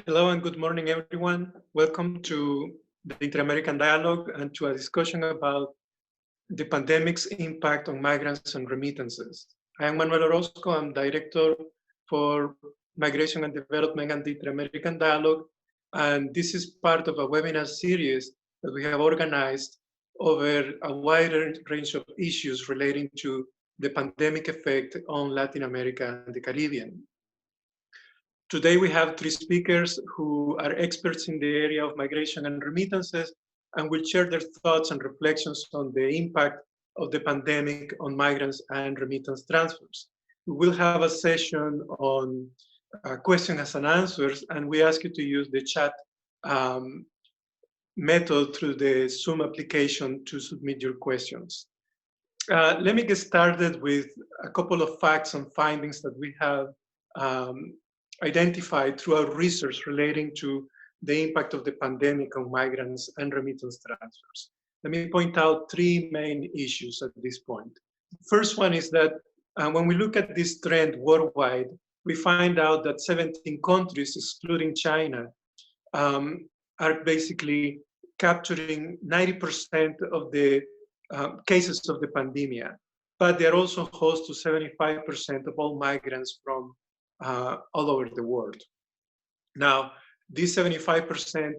Hello and good morning, everyone. Welcome to the Inter-American Dialogue and to a discussion about the pandemic's impact on migrants and remittances. I am Manuel Orozco. I'm Director for Migration and Development and the Inter-American Dialogue. And this is part of a webinar series that we have organized over a wider range of issues relating to the pandemic effect on Latin America and the Caribbean. Today, we have three speakers who are experts in the area of migration and remittances and will share their thoughts and reflections on the impact of the pandemic on migrants and remittance transfers. We will have a session on questions and answers, and we ask you to use the chat method through the Zoom application to submit your questions. Let me get started with a couple of facts and findings that we have identified through our research relating to the impact of the pandemic on migrants and remittance transfers. Let me point out three main issues at this point. First one is that when we look at this trend worldwide, we find out that 17 countries, excluding China, are basically capturing 90% of the cases of the pandemic, but they're also host to 75% of all migrants from all over the world. Now, these 75%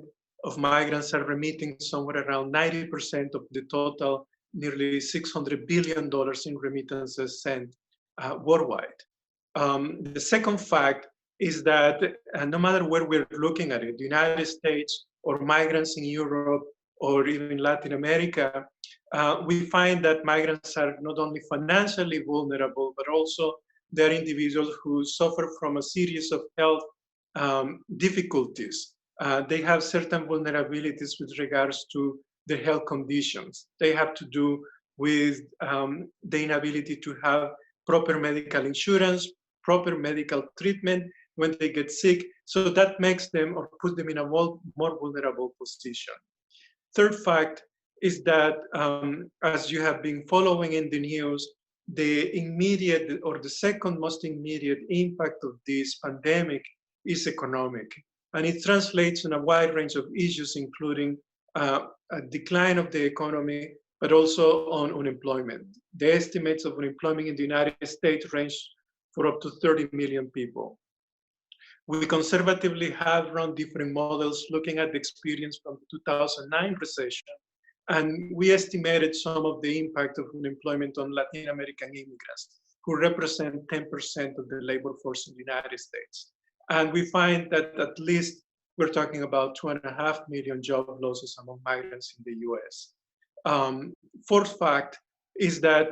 of migrants are remitting somewhere around 90% of the total, nearly $600 billion in remittances sent worldwide. The second fact is that no matter where we're looking at it, the United States or migrants in Europe or even Latin America, we find that migrants are not only financially vulnerable, but also they're individuals who suffer from a series of health difficulties. They have certain vulnerabilities with regards to their health conditions. They have to do with the inability to have proper medical insurance, proper medical treatment when they get sick. So that makes them or put them in a more vulnerable position. Third fact is that, as you have been following in the news, the immediate or the second most immediate impact of this pandemic is economic. And it translates in a wide range of issues, including a decline of the economy, but also on unemployment. The estimates of unemployment in the United States range for up to 30 million people. We conservatively have run different models looking at the experience from the 2009 recession. And we estimated some of the impact of unemployment on Latin American immigrants, who represent 10% of the labor force in the United States. And we find that at least we're talking about 2.5 million job losses among migrants in the US. Fourth fact is that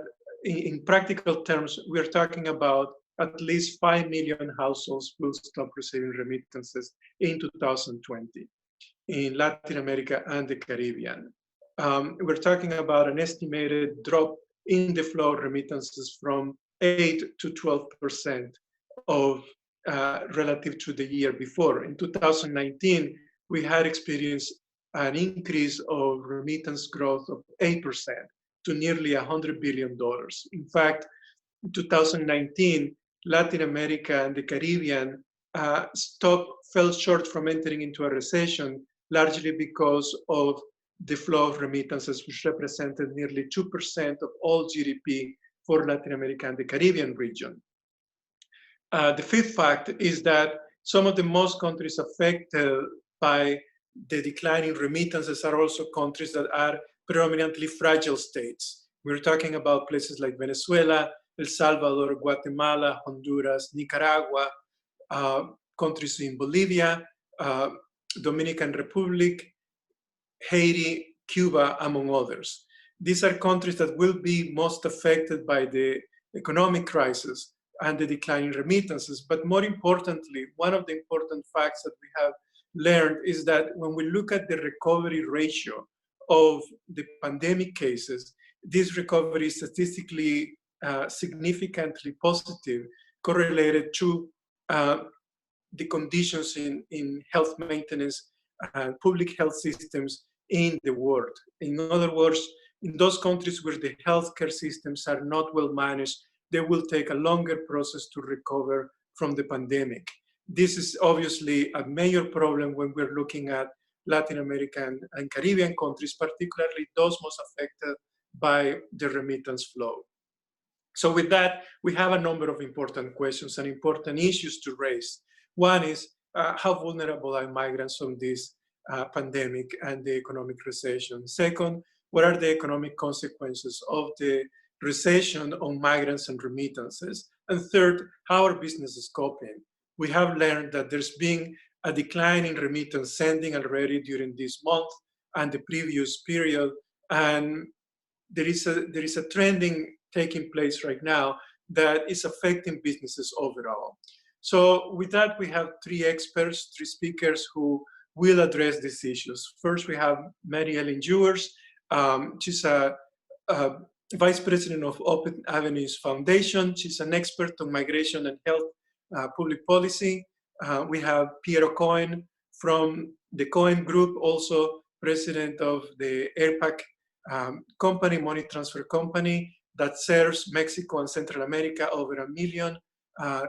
in practical terms, we're talking about at least 5 million households will stop receiving remittances in 2020 in Latin America and the Caribbean. We're talking about an estimated drop in the flow of remittances from 8 to 12% of relative to the year before. In 2019, we had experienced an increase of remittance growth of 8% to nearly $100 billion. In fact, in 2019, Latin America and the Caribbean fell short from entering into a recession, largely because of the flow of remittances, which represented nearly 2% of all GDP for Latin America and the Caribbean region. The fifth fact is that some of the most countries affected by the decline in remittances are also countries that are predominantly fragile states. We're talking about places like Venezuela, El Salvador, Guatemala, Honduras, Nicaragua, countries in Bolivia, Dominican Republic, Haiti, Cuba, among others. These are countries that will be most affected by the economic crisis and the decline in remittances. But more importantly, one of the important facts that we have learned is that when we look at the recovery ratio of the pandemic cases, this recovery is statistically significantly positive, correlated to the conditions in health maintenance and public health systems in the world. In other words, in those countries where the healthcare systems are not well managed, they will take a longer process to recover from the pandemic. This is obviously a major problem when we're looking at Latin American and Caribbean countries, particularly those most affected by the remittance flow. So with that, we have a number of important questions and important issues to raise. One is, how vulnerable are migrants on this pandemic and the economic recession? Second, what are the economic consequences of the recession on migrants and remittances? And third, how are businesses coping? We have learned that there's been a decline in remittance sending already during this month and the previous period, and there is a trending taking place right now that is affecting businesses overall. So with that, we have three experts, three speakers who will address these issues. First, we have Mariellen. She's a Vice President of Open Avenues Foundation. She's an expert on migration and health public policy. We have Piero Coen from the Coen Group, also President of the AirPack company, money transfer company that serves Mexico and Central America, over 1 million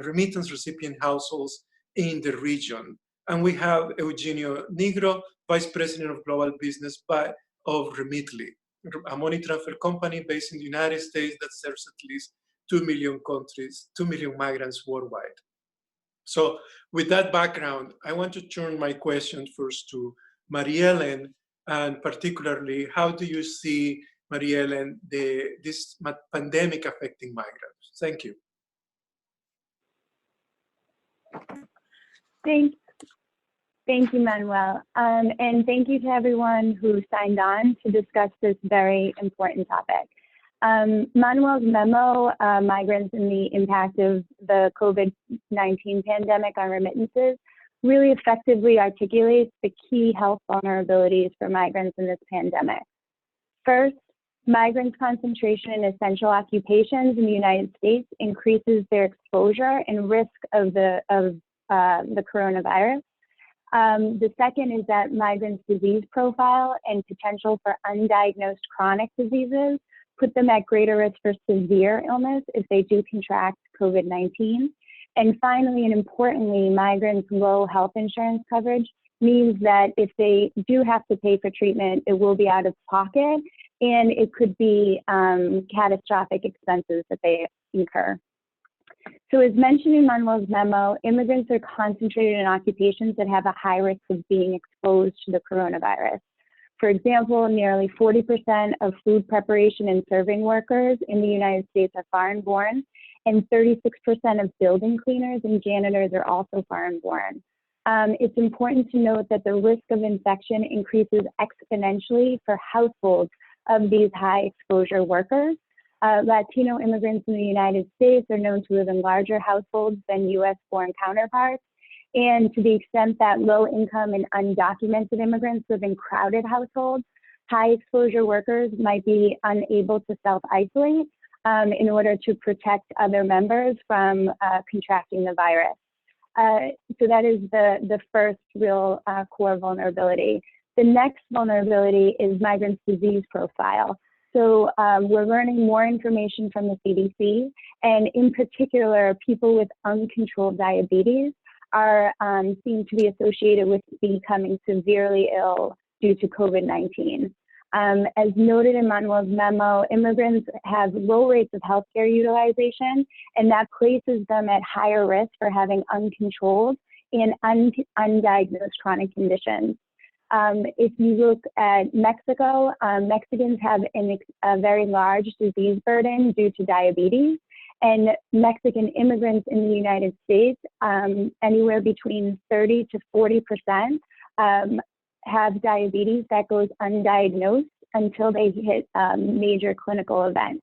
remittance recipient households in the region. And we have Eugenio Nigro, Vice President of Global Business of Remitly, a money transfer company based in the United States that serves at least 2 million countries, 2 million migrants worldwide. So with that background, I want to turn my question first to Mariellen, and particularly, how do you see, Mariellen, this pandemic affecting migrants? Thank you. Thank you, Manuel. And thank you to everyone who signed on to discuss this very important topic. Manuel's memo, Migrants and the Impact of the COVID-19 Pandemic on Remittances, really effectively articulates the key health vulnerabilities for migrants in this pandemic. First, migrants' concentration in essential occupations in the United States increases their exposure and risk of the coronavirus. The second is that migrants' disease profile and potential for undiagnosed chronic diseases put them at greater risk for severe illness if they do contract COVID-19. And finally, and importantly, migrants' low health insurance coverage means that if they do have to pay for treatment, it will be out of pocket, and it could be catastrophic expenses that they incur. So as mentioned in Manuel's memo, immigrants are concentrated in occupations that have a high risk of being exposed to the coronavirus. For example, nearly 40% of food preparation and serving workers in the United States are foreign-born, and 36% of building cleaners and janitors are also foreign-born. It's important to note that the risk of infection increases exponentially for households of these high-exposure workers. Latino immigrants in the United States are known to live in larger households than US-born counterparts. And to the extent that low-income and undocumented immigrants live in crowded households, high-exposure workers might be unable to self-isolate in order to protect other members from contracting the virus. So that is the first real core vulnerability. The next vulnerability is migrants' disease profile. So we're learning more information from the CDC, and in particular, people with uncontrolled diabetes are seen to be associated with becoming severely ill due to COVID-19. As noted in Manuel's memo, immigrants have low rates of healthcare utilization, and that places them at higher risk for having uncontrolled and undiagnosed chronic conditions. If you look at Mexico, Mexicans have a very large disease burden due to diabetes, and Mexican immigrants in the United States, anywhere between 30 to 40%, have diabetes that goes undiagnosed until they hit a major clinical event.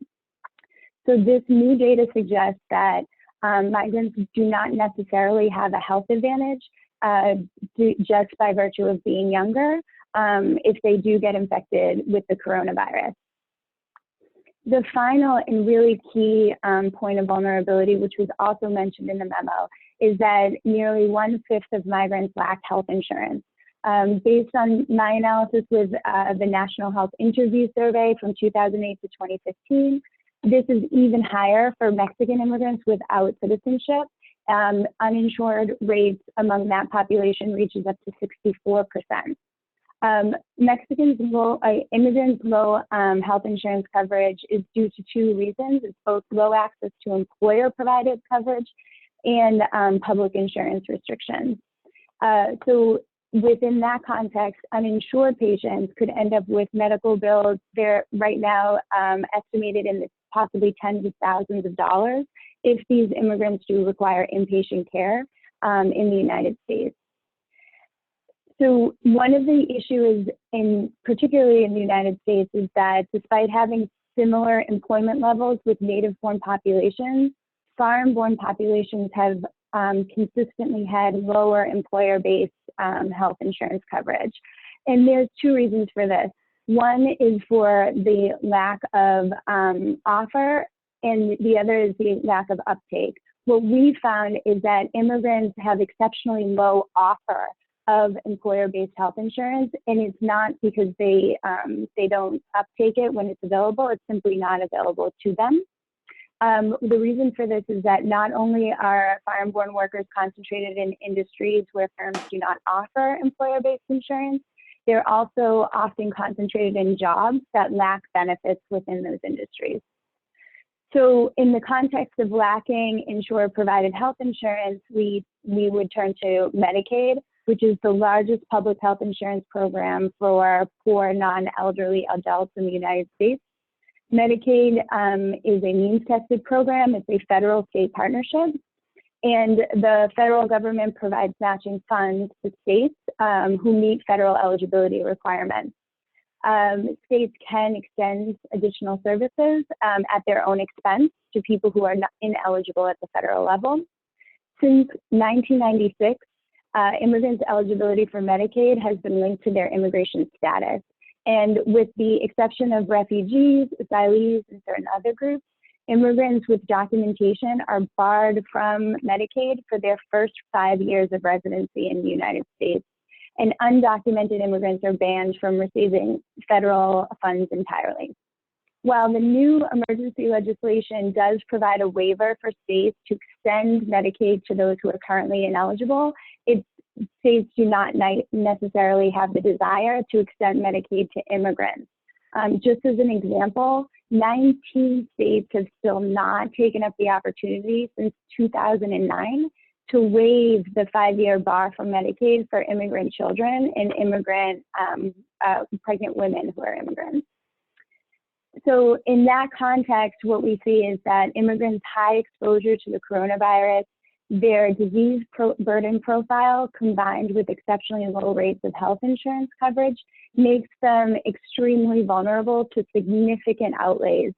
So this new data suggests that migrants do not necessarily have a health advantage just by virtue of being younger if they do get infected with the coronavirus. The final and really key point of vulnerability, which was also mentioned in the memo, is that nearly 1/5 of migrants lack health insurance. Based on my analysis with the National Health Interview Survey from 2008 to 2015, this is even higher for Mexican immigrants without citizenship, uninsured rates among that population reaches up to 64%. Immigrants' low health insurance coverage is due to two reasons. It's both low access to employer-provided coverage and public insurance restrictions. So within that context, uninsured patients could end up with medical bills. They're right now estimated in the possibly tens of thousands of dollars if these immigrants do require inpatient care in the United States. So one of the issues, particularly in the United States, is that despite having similar employment levels with native-born populations, foreign-born populations have consistently had lower employer-based health insurance coverage. And there's two reasons for this. One is for the lack of offer, and the other is the lack of uptake. What we found is that immigrants have exceptionally low offer of employer-based health insurance, and it's not because they don't uptake it when it's available, it's simply not available to them. The reason for this is that not only are foreign-born workers concentrated in industries where firms do not offer employer-based insurance, they're also often concentrated in jobs that lack benefits within those industries. So in the context of lacking insurer-provided health insurance, we would turn to Medicaid, which is the largest public health insurance program for poor non-elderly adults in the United States. Medicaid is a means-tested program. It's a federal-state partnership. And the federal government provides matching funds to states who meet federal eligibility requirements. States can extend additional services at their own expense to people who are not ineligible at the federal level. Since 1996, immigrants' eligibility for Medicaid has been linked to their immigration status. And with the exception of refugees, asylees, and certain other groups, immigrants with documentation are barred from Medicaid for their first 5 years of residency in the United States. And undocumented immigrants are banned from receiving federal funds entirely. While the new emergency legislation does provide a waiver for states to extend Medicaid to those who are currently ineligible, states do not necessarily have the desire to extend Medicaid to immigrants. Just as an example, 19 states have still not taken up the opportunity since 2009 to waive the 5-year bar for Medicaid for immigrant children and immigrant pregnant women who are immigrants. So in that context, what we see is that immigrants' high exposure to the coronavirus, their disease burden profile combined with exceptionally low rates of health insurance coverage makes them extremely vulnerable to significant outlays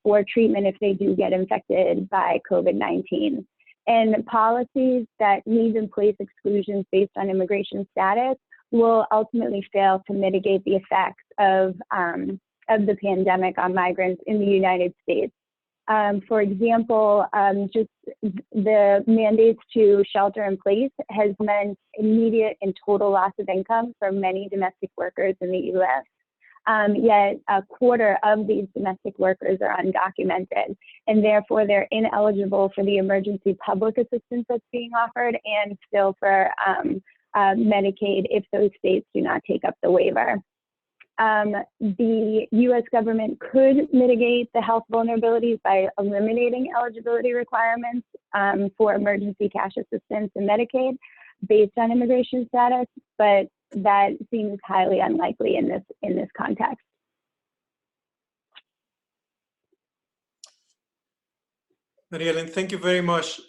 for treatment if they do get infected by COVID-19. And policies that need in place exclusions based on immigration status will ultimately fail to mitigate the effects of the pandemic on migrants in the United States. For example, just the mandates to shelter in place has meant immediate and total loss of income for many domestic workers in the U.S. Yet a quarter of these domestic workers are undocumented, and therefore they're ineligible for the emergency public assistance that's being offered and still for Medicaid if those states do not take up the waiver. The U.S. government could mitigate the health vulnerabilities by eliminating eligibility requirements for emergency cash assistance and Medicaid based on immigration status, but that seems highly unlikely in this context. Mariellen, thank you very much.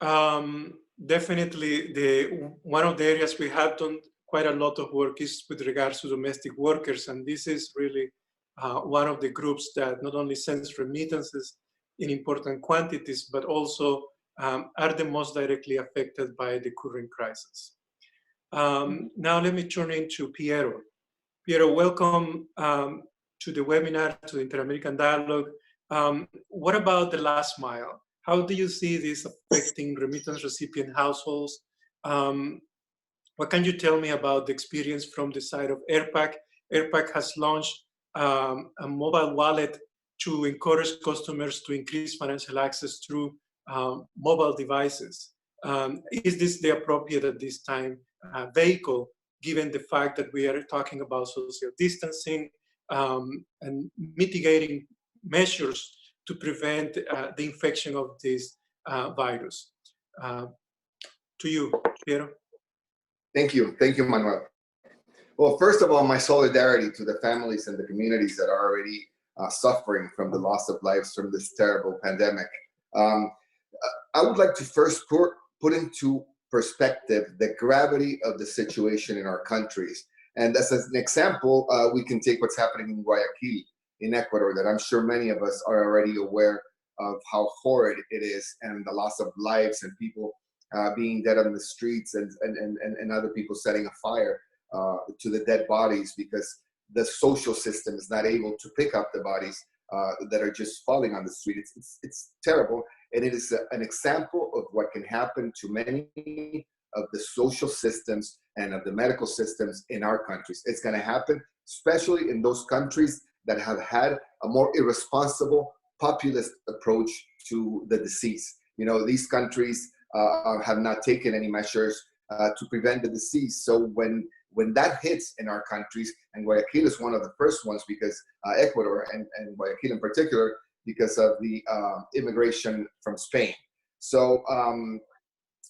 Definitely, one of the areas we have done quite a lot of work is with regards to domestic workers, and this is really one of the groups that not only sends remittances in important quantities, but also are the most directly affected by the current crisis. Now let me turn into Piero. Piero, welcome to the webinar, to the Inter-American Dialogue. What about the last mile? How do you see this affecting remittance recipient households? What can you tell me about the experience from the side of AirPack? AirPack has launched a mobile wallet to encourage customers to increase financial access through mobile devices. Is this the appropriate at this time vehicle, given the fact that we are talking about social distancing and mitigating measures to prevent the infection of this virus? To you, Piero. Thank you, Manuel. Well, first of all, my solidarity to the families and the communities that are already suffering from the loss of lives from this terrible pandemic. I would like to first put into perspective the gravity of the situation in our countries. And as an example, we can take what's happening in Guayaquil, in Ecuador, that I'm sure many of us are already aware of how horrid it is, and the loss of lives and people being dead on the streets, and other people setting a fire to the dead bodies because the social system is not able to pick up the bodies that are just falling on the street. It's terrible, and it is an example of what can happen to many of the social systems and of the medical systems in our countries. It's going to happen, especially in those countries that have had a more irresponsible populist approach to the disease. You know, these countries have not taken any measures to prevent the disease. So when that hits in our countries, and Guayaquil is one of the first ones, because Ecuador and Guayaquil in particular, because of the immigration from Spain. So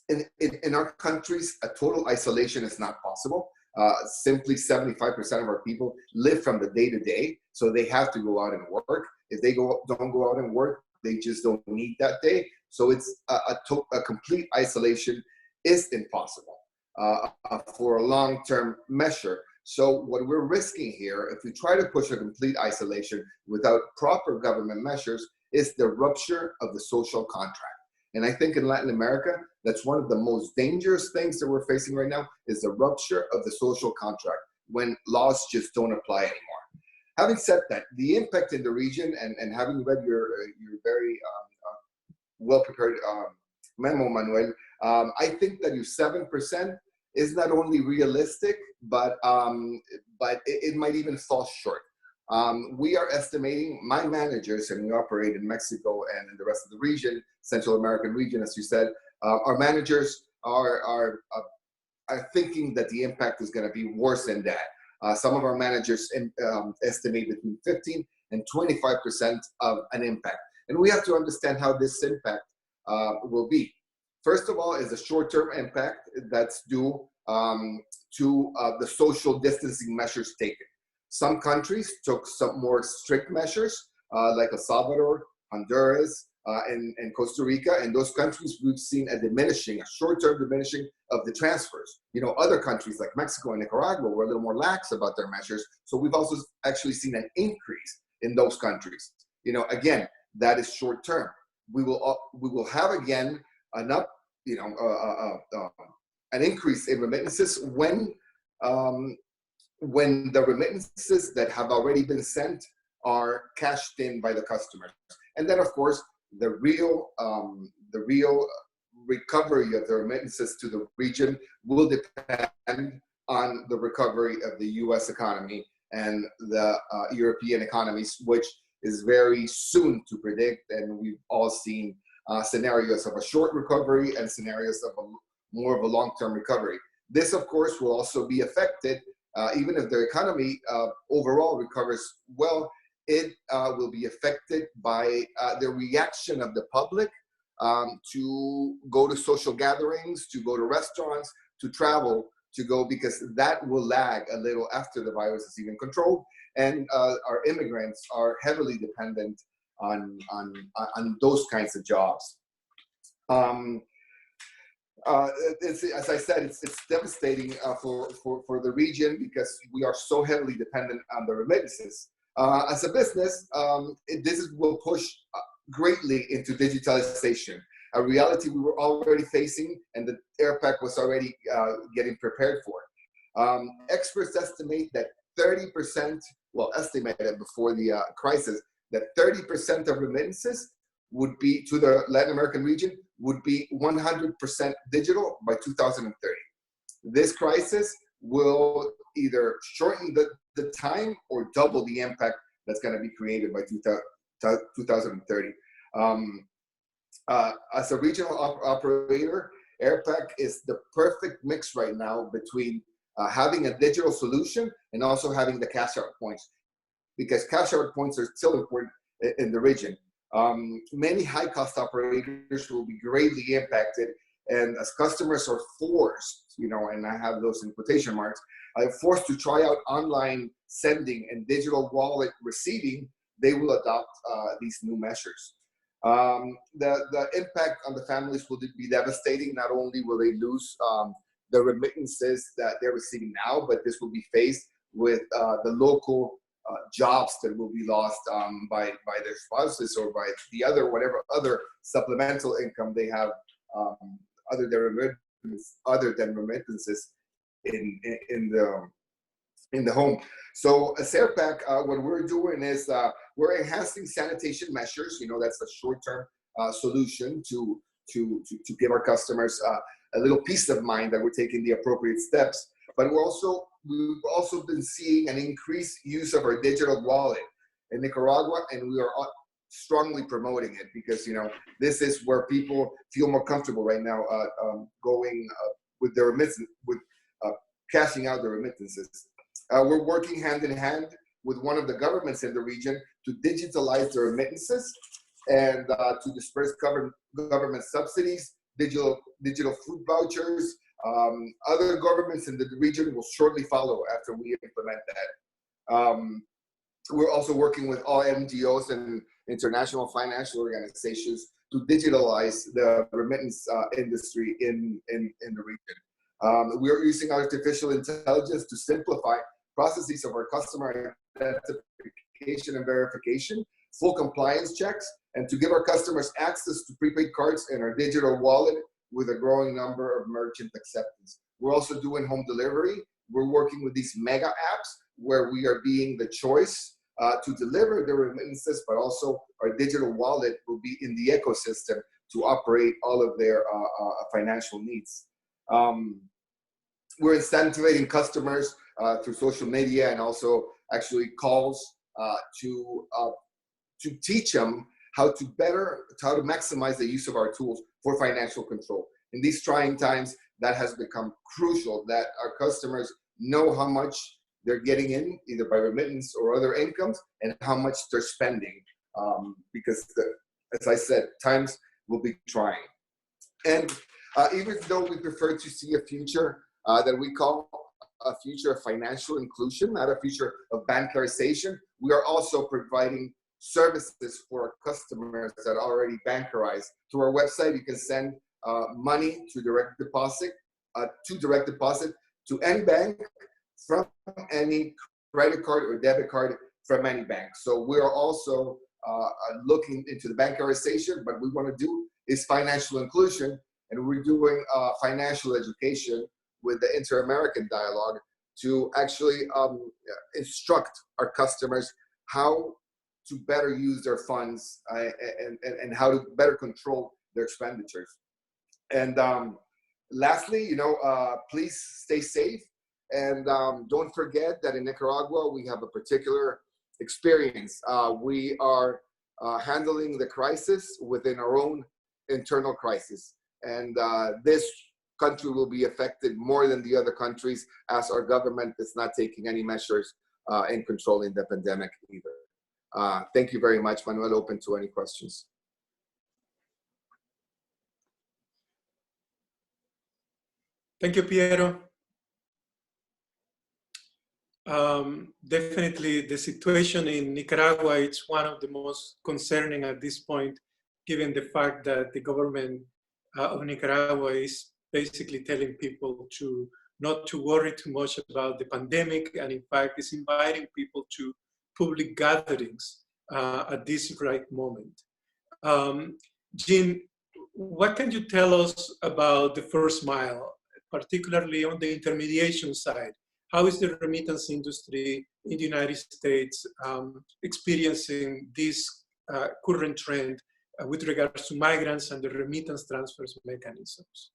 in our countries, a total isolation is not possible. Simply 75% of our people live from the day to day, so they have to go out and work. If they don't go out and work, they just don't need that day. So it's a complete isolation is impossible for a long-term measure. So what we're risking here, if we try to push a complete isolation without proper government measures, is the rupture of the social contract. And I think in Latin America, that's one of the most dangerous things that we're facing right now, is the rupture of the social contract, when laws just don't apply anymore. Having said that, the impact in the region, and having read your very well-prepared memo, Manuel, I think that your 7% is not only realistic, but it might even fall short. We are estimating, my managers, and we operate in Mexico and in the rest of the region, Central American region, as you said, our managers are thinking that the impact is going to be worse than that. Some of our managers estimate between 15 and 25% of an impact. And we have to understand how this impact will be. First of all, is the short-term impact that's due to the social distancing measures taken. Some countries took some more strict measures, like El Salvador, Honduras, and Costa Rica. In those countries, we've seen a short-term diminishing of the transfers. You know, other countries like Mexico and Nicaragua were a little more lax about their measures. So we've also actually seen an increase in those countries. You know, again, that is short-term. We will have again an increase in remittances when the remittances that have already been sent are cashed in by the customers. And then, of course, the real recovery of the remittances to the region will depend on the recovery of the U.S. economy and the European economies, which is very soon to predict. And we've all seen scenarios of a short recovery and scenarios of more of a long-term recovery. This, of course, will also be affected, even if the economy overall recovers well, it will be affected by the reaction of the public to go to social gatherings, to go to restaurants, to travel, to go, because that will lag a little after the virus is even controlled. And our immigrants are heavily dependent on those kinds of jobs. As I said, it's devastating for the region, because we are so heavily dependent on the remittances. As a business, this will push greatly into digitalization, a reality we were already facing and the AirPack was already getting prepared for. Experts estimate that 30%, estimated before the crisis, that 30% of remittances would be to the Latin American region would be 100% digital by 2030. This crisis will either shorten the time or double the impact that's going to be created by 2030. As a regional operator, AirPack is the perfect mix right now between having a digital solution and also having the cash out points, because cash out points are still important in the region. Many high cost operators will be greatly impacted, and as customers are forced, and I have those in quotation marks, forced to try out online sending and digital wallet receiving, they will adopt these new measures. The impact on the families will be devastating. Not only will they lose the remittances that they're receiving now, but this will be faced with the local jobs that will be lost by their spouses or by the whatever other supplemental income they have other than remittances in the home. So as AirPack, what we're doing is we're enhancing sanitation measures. That's a short-term solution to give our customers a little peace of mind that we're taking the appropriate steps. But we've also been seeing an increased use of our digital wallet in Nicaragua, and we are strongly promoting it because this is where people feel more comfortable right now going with their remittances, with cashing out their remittances. We're working hand in hand with one of the governments in the region to digitalize their remittances and to disperse government subsidies, digital food vouchers. Other governments in the region will shortly follow after we implement that. We're also working with all NGOs and international financial organizations to digitalize the remittance industry in the region. We are using artificial intelligence to simplify processes of our customer identification and verification, full compliance checks, and to give our customers access to prepaid cards and our digital wallet with a growing number of merchant acceptance. We're also doing home delivery. We're working with these mega apps where we are being the choice to deliver the remittances, but also our digital wallet will be in the ecosystem to operate all of their financial needs. We're incentivizing customers through social media and also actually calls to teach them how to maximize the use of our tools for financial control. In these trying times, that has become crucial, that our customers know how much they're getting in, either by remittance or other incomes, and how much they're spending, because as I said, times will be trying. And even though we prefer to see a future that we call a future of financial inclusion, not a future of bancarization, we are also providing services for our customers that are already bancarized. Through our website, you can send money to direct deposit to any bank from any credit card or debit card from any bank. So we are also looking into the bancarization, but we want to do is financial inclusion, and we're doing financial education with the Inter-American Dialogue to actually instruct our customers how to better use their funds and how to better control their expenditures. And lastly, please stay safe. And don't forget that in Nicaragua, we have a particular experience. We are handling the crisis within our own internal crisis. And this country will be affected more than the other countries as our government is not taking any measures in controlling the pandemic either. Thank you very much, Manuel. Open to any questions. Thank you, Piero. Definitely the situation in Nicaragua is one of the most concerning at this point, given the fact that the government of Nicaragua is basically telling people not to worry too much about the pandemic, and in fact is inviting people to public gatherings at this right moment. Jean, what can you tell us about the first mile, particularly on the intermediation side? How is the remittance industry in the United States experiencing this current trend with regards to migrants and the remittance transfers mechanisms?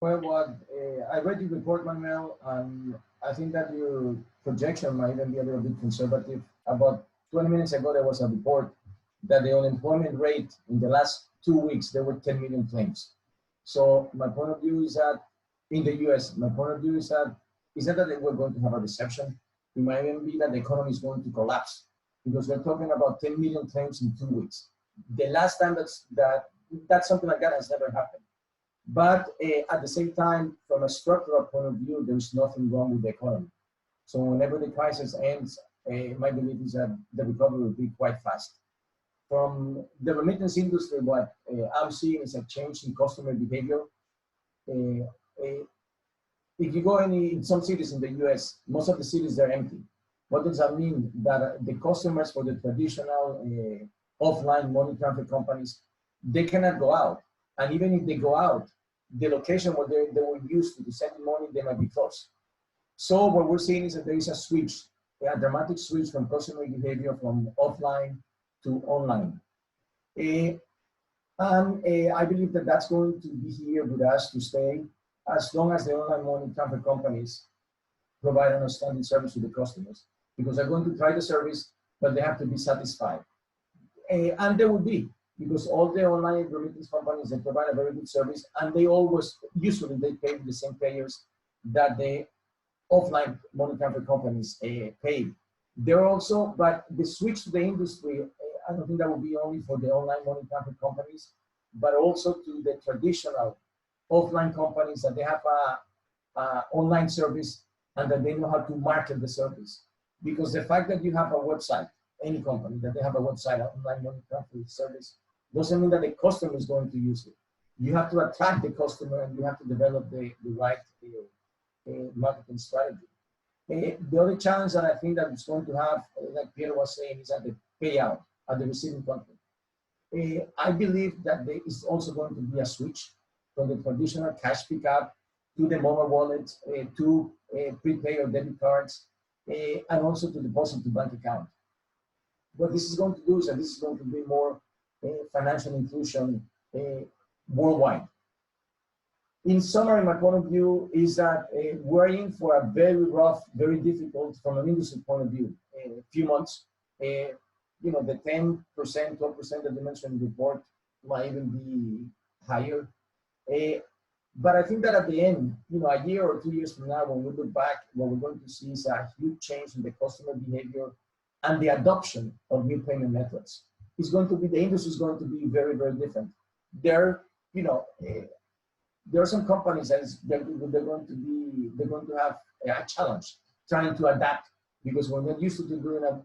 Well, I read your report, Manuel, and I think that your projection might even be a little bit conservative. About 20 minutes ago, there was a report that the unemployment rate in the last 2 weeks, there were 10 million claims. So my point of view is that in the US, my point of view is that it's not that we're going to have a recession. It might even be that the economy is going to collapse because we're talking about 10 million claims in 2 weeks. The last time that something like that has never happened. But at the same time, from a structural point of view, there's nothing wrong with the economy. So whenever the crisis ends, my belief is that the recovery will be quite fast. From the remittance industry, what I'm seeing is a change in customer behavior. If you go in some cities in the US, most of the cities are empty. What does that mean? That the customers for the traditional offline money transfer companies, they cannot go out. And even if they go out, the location where they were used to send money, they might be closed. So what we're seeing is that there is a switch, a dramatic switch from customer behavior from offline to online. And I believe that that's going to be here with us to stay as long as the online money transfer companies provide an outstanding service to the customers, because they're going to try the service, but they have to be satisfied. And they will be, because all the online remittance companies, they provide a very good service, and they always, usually they pay the same payers that the offline money transfer companies pay. They're also, but the switch to the industry, I don't think that will be only for the online money transfer companies, but also to the traditional offline companies that they have a online service and that they know how to market the service. Because the fact that you have a website, any company, that they have a website, an online money transfer service, doesn't mean that the customer is going to use it. You have to attract the customer and you have to develop the right marketing strategy. The other challenge that I think that it's going to have, like Piero was saying, is at the payout at the receiving country. I believe that there is also going to be a switch from the traditional cash pickup to the mobile wallet, to prepaid or debit cards, and also to deposit to bank account. What this is going to do is that this is going to be more financial inclusion worldwide. In summary, my point of view is that we're in for a very rough, very difficult, from an industry point of view, few months. You know, the 10%, 12% that you mentioned in the report might even be higher. But I think that at the end, you know, a year or 2 years from now, when we look back, what we're going to see is a huge change in the customer behavior and the adoption of new payment methods. It's going to be, the industry is going to be very, very different. There, you know, there are some companies that they're going to have a challenge trying to adapt, because when they're used to doing an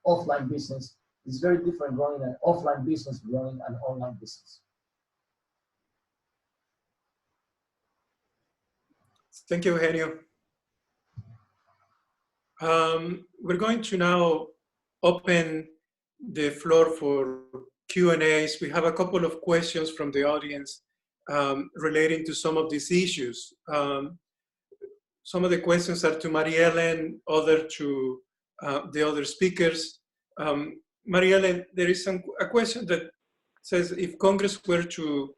offline business, it's very different running an offline business running an online business. Thank you, Eugenio. We're going to now open the floor for Q&As. We have a couple of questions from the audience relating to some of these issues. Some of the questions are to Mariellen, other to the other speakers. Mariellen, there is a question that says, if Congress were to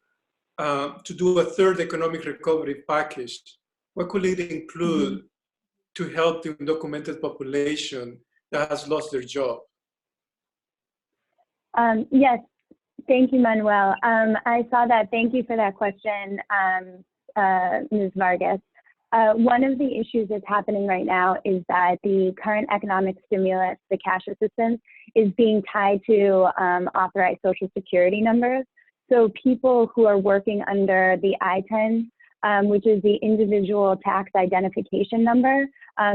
do a third economic recovery package, what could it include to help the undocumented population that has lost their job? Yes, thank you, Manuel. I saw that. Thank you for that question, Ms. Vargas. One of the issues that's happening right now is that the current economic stimulus, the cash assistance, is being tied to authorized Social Security numbers. So people who are working under the I-10, which is the individual tax identification number,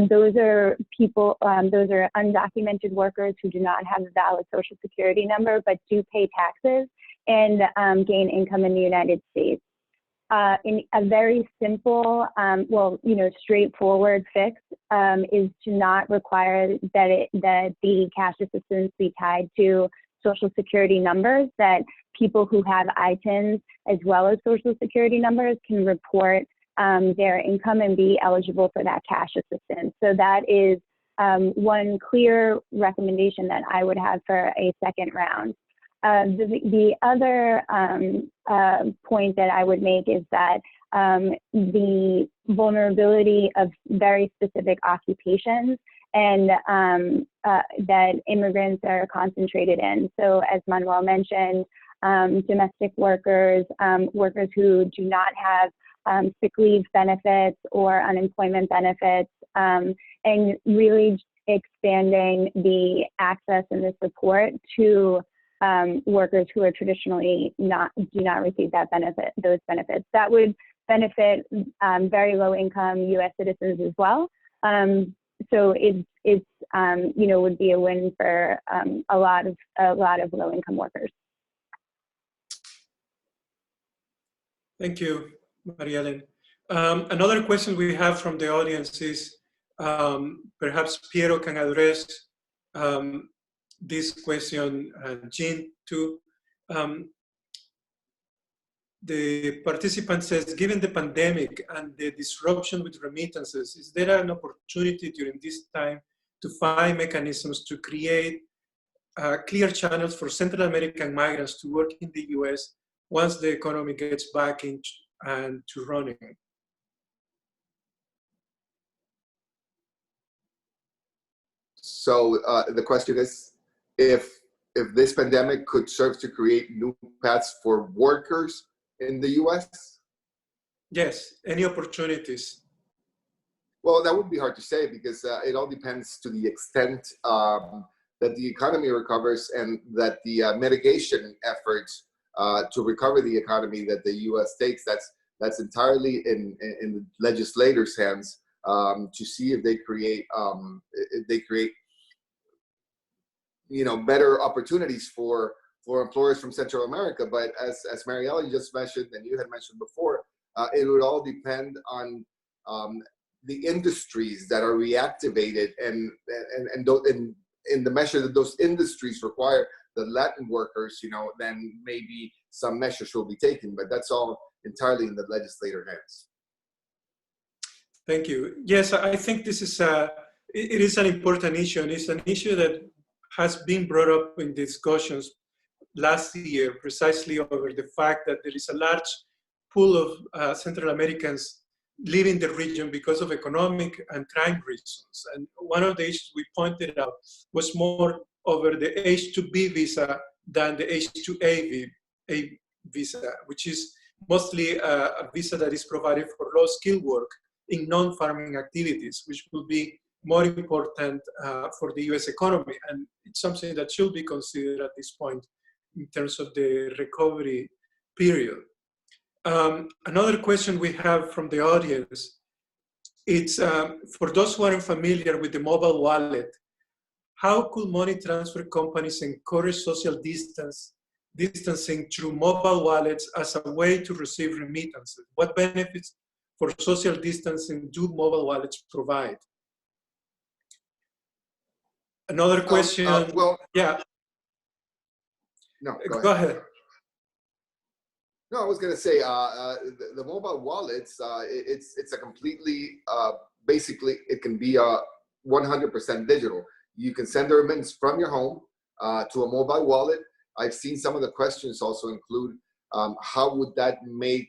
those are people, those are undocumented workers who do not have a valid Social Security number, but do pay taxes and gain income in the United States. In a very simple, well, you know, straightforward fix is to not require that the cash assistance be tied to Social Security numbers, that people who have I-10s as well as Social Security numbers can report their income and be eligible for that cash assistance. So that is one clear recommendation that I would have for a second round. The other point that I would make is that the vulnerability of very specific occupations and that immigrants are concentrated in. So as Manuel mentioned, domestic workers, workers who do not have sick leave benefits or unemployment benefits, and really expanding the access and the support to workers who are traditionally do not receive those benefits. That would benefit very low income U.S. citizens as well. So it's would be a win for a lot of low income workers. Thank you, Mariellen. Another question we have from the audience is, perhaps Piero can address this question, Jean, too. The participant says, given the pandemic and the disruption with remittances, is there an opportunity during this time to find mechanisms to create clear channels for Central American migrants to work in the US once the economy gets back to running? So the question is, if this pandemic could serve to create new paths for workers in the US? Yes, any opportunities? Well, that would be hard to say because it all depends to the extent that the economy recovers and that the mitigation efforts to recover the economy that the US takes, that's entirely in the legislators' hands to see if they create better opportunities for employers from Central America. But as Marielle just mentioned, and you had mentioned before, it would all depend on the industries that are reactivated, and in the measure that those industries require the Latin workers, then maybe some measures will be taken. But that's all entirely in the legislator hands. Thank you. Yes, I think this is it is an important issue, and it's an issue that has been brought up in discussions last year, precisely over the fact that there is a large pool of Central Americans leaving the region because of economic and crime reasons. And one of the issues we pointed out was more over the H-2B visa than the H-2A visa, which is mostly a visa that is provided for low-skilled work in non-farming activities, which will be more important for the US economy. And it's something that should be considered at this point in terms of the recovery period. Another question we have from the audience, it's for those who aren't familiar with the mobile wallet, how could money transfer companies encourage social distancing through mobile wallets as a way to receive remittances? What benefits for social distancing do mobile wallets provide? Another question. Yeah. No, go ahead. No, I was going to say the mobile wallets. It's a completely basically it can be 100% digital. You can send a remittance from your home to a mobile wallet. I've seen some of the questions also include how would that make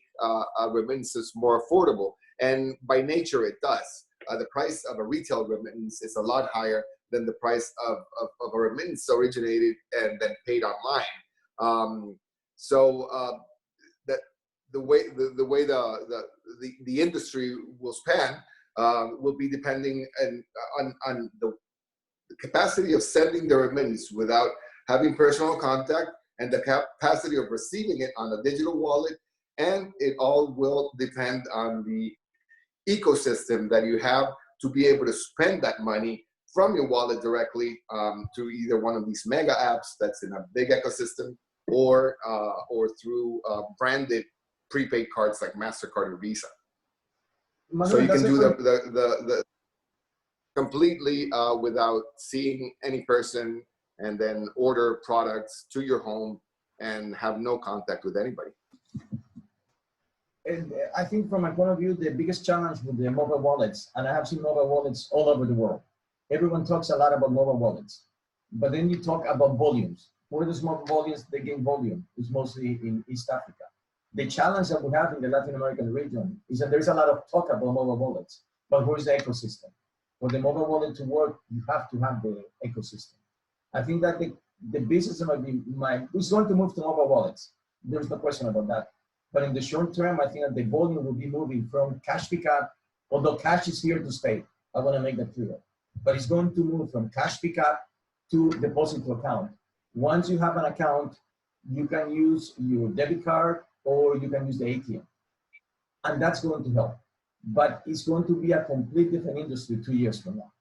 remittances more affordable? And by nature, it does. The price of a retail remittance is a lot higher than the price of a remittance originated and then paid online. That the way the industry will span will be depending on the capacity of sending the remittance without having personal contact, and the capacity of receiving it on a digital wallet, and it all will depend on the ecosystem that you have to be able to spend that money from your wallet directly to either one of these mega apps that's in a big ecosystem, or through branded prepaid cards like MasterCard or Visa. Manuel, so you can do the completely without seeing any person, and then order products to your home and have no contact with anybody. And I think from my point of view, the biggest challenge with the mobile wallets, and I have seen mobile wallets all over the world. Everyone talks a lot about mobile wallets, but then you talk about volumes. Where does mobile volumes, they gain volume? It's mostly in East Africa. The challenge that we have in the Latin American region is that there's a lot of talk about mobile wallets, but where's the ecosystem? For the mobile wallet to work, you have to have the ecosystem. I think that the business is going to move to mobile wallets. There's no question about that. But in the short term, I think that the volume will be moving from cash pickup, although cash is here to stay. I want to make that clear. But it's going to move from cash pickup to deposit to account. Once you have an account, you can use your debit card or you can use the ATM. And that's going to help. But it's going to be a complete different industry 2 years from now.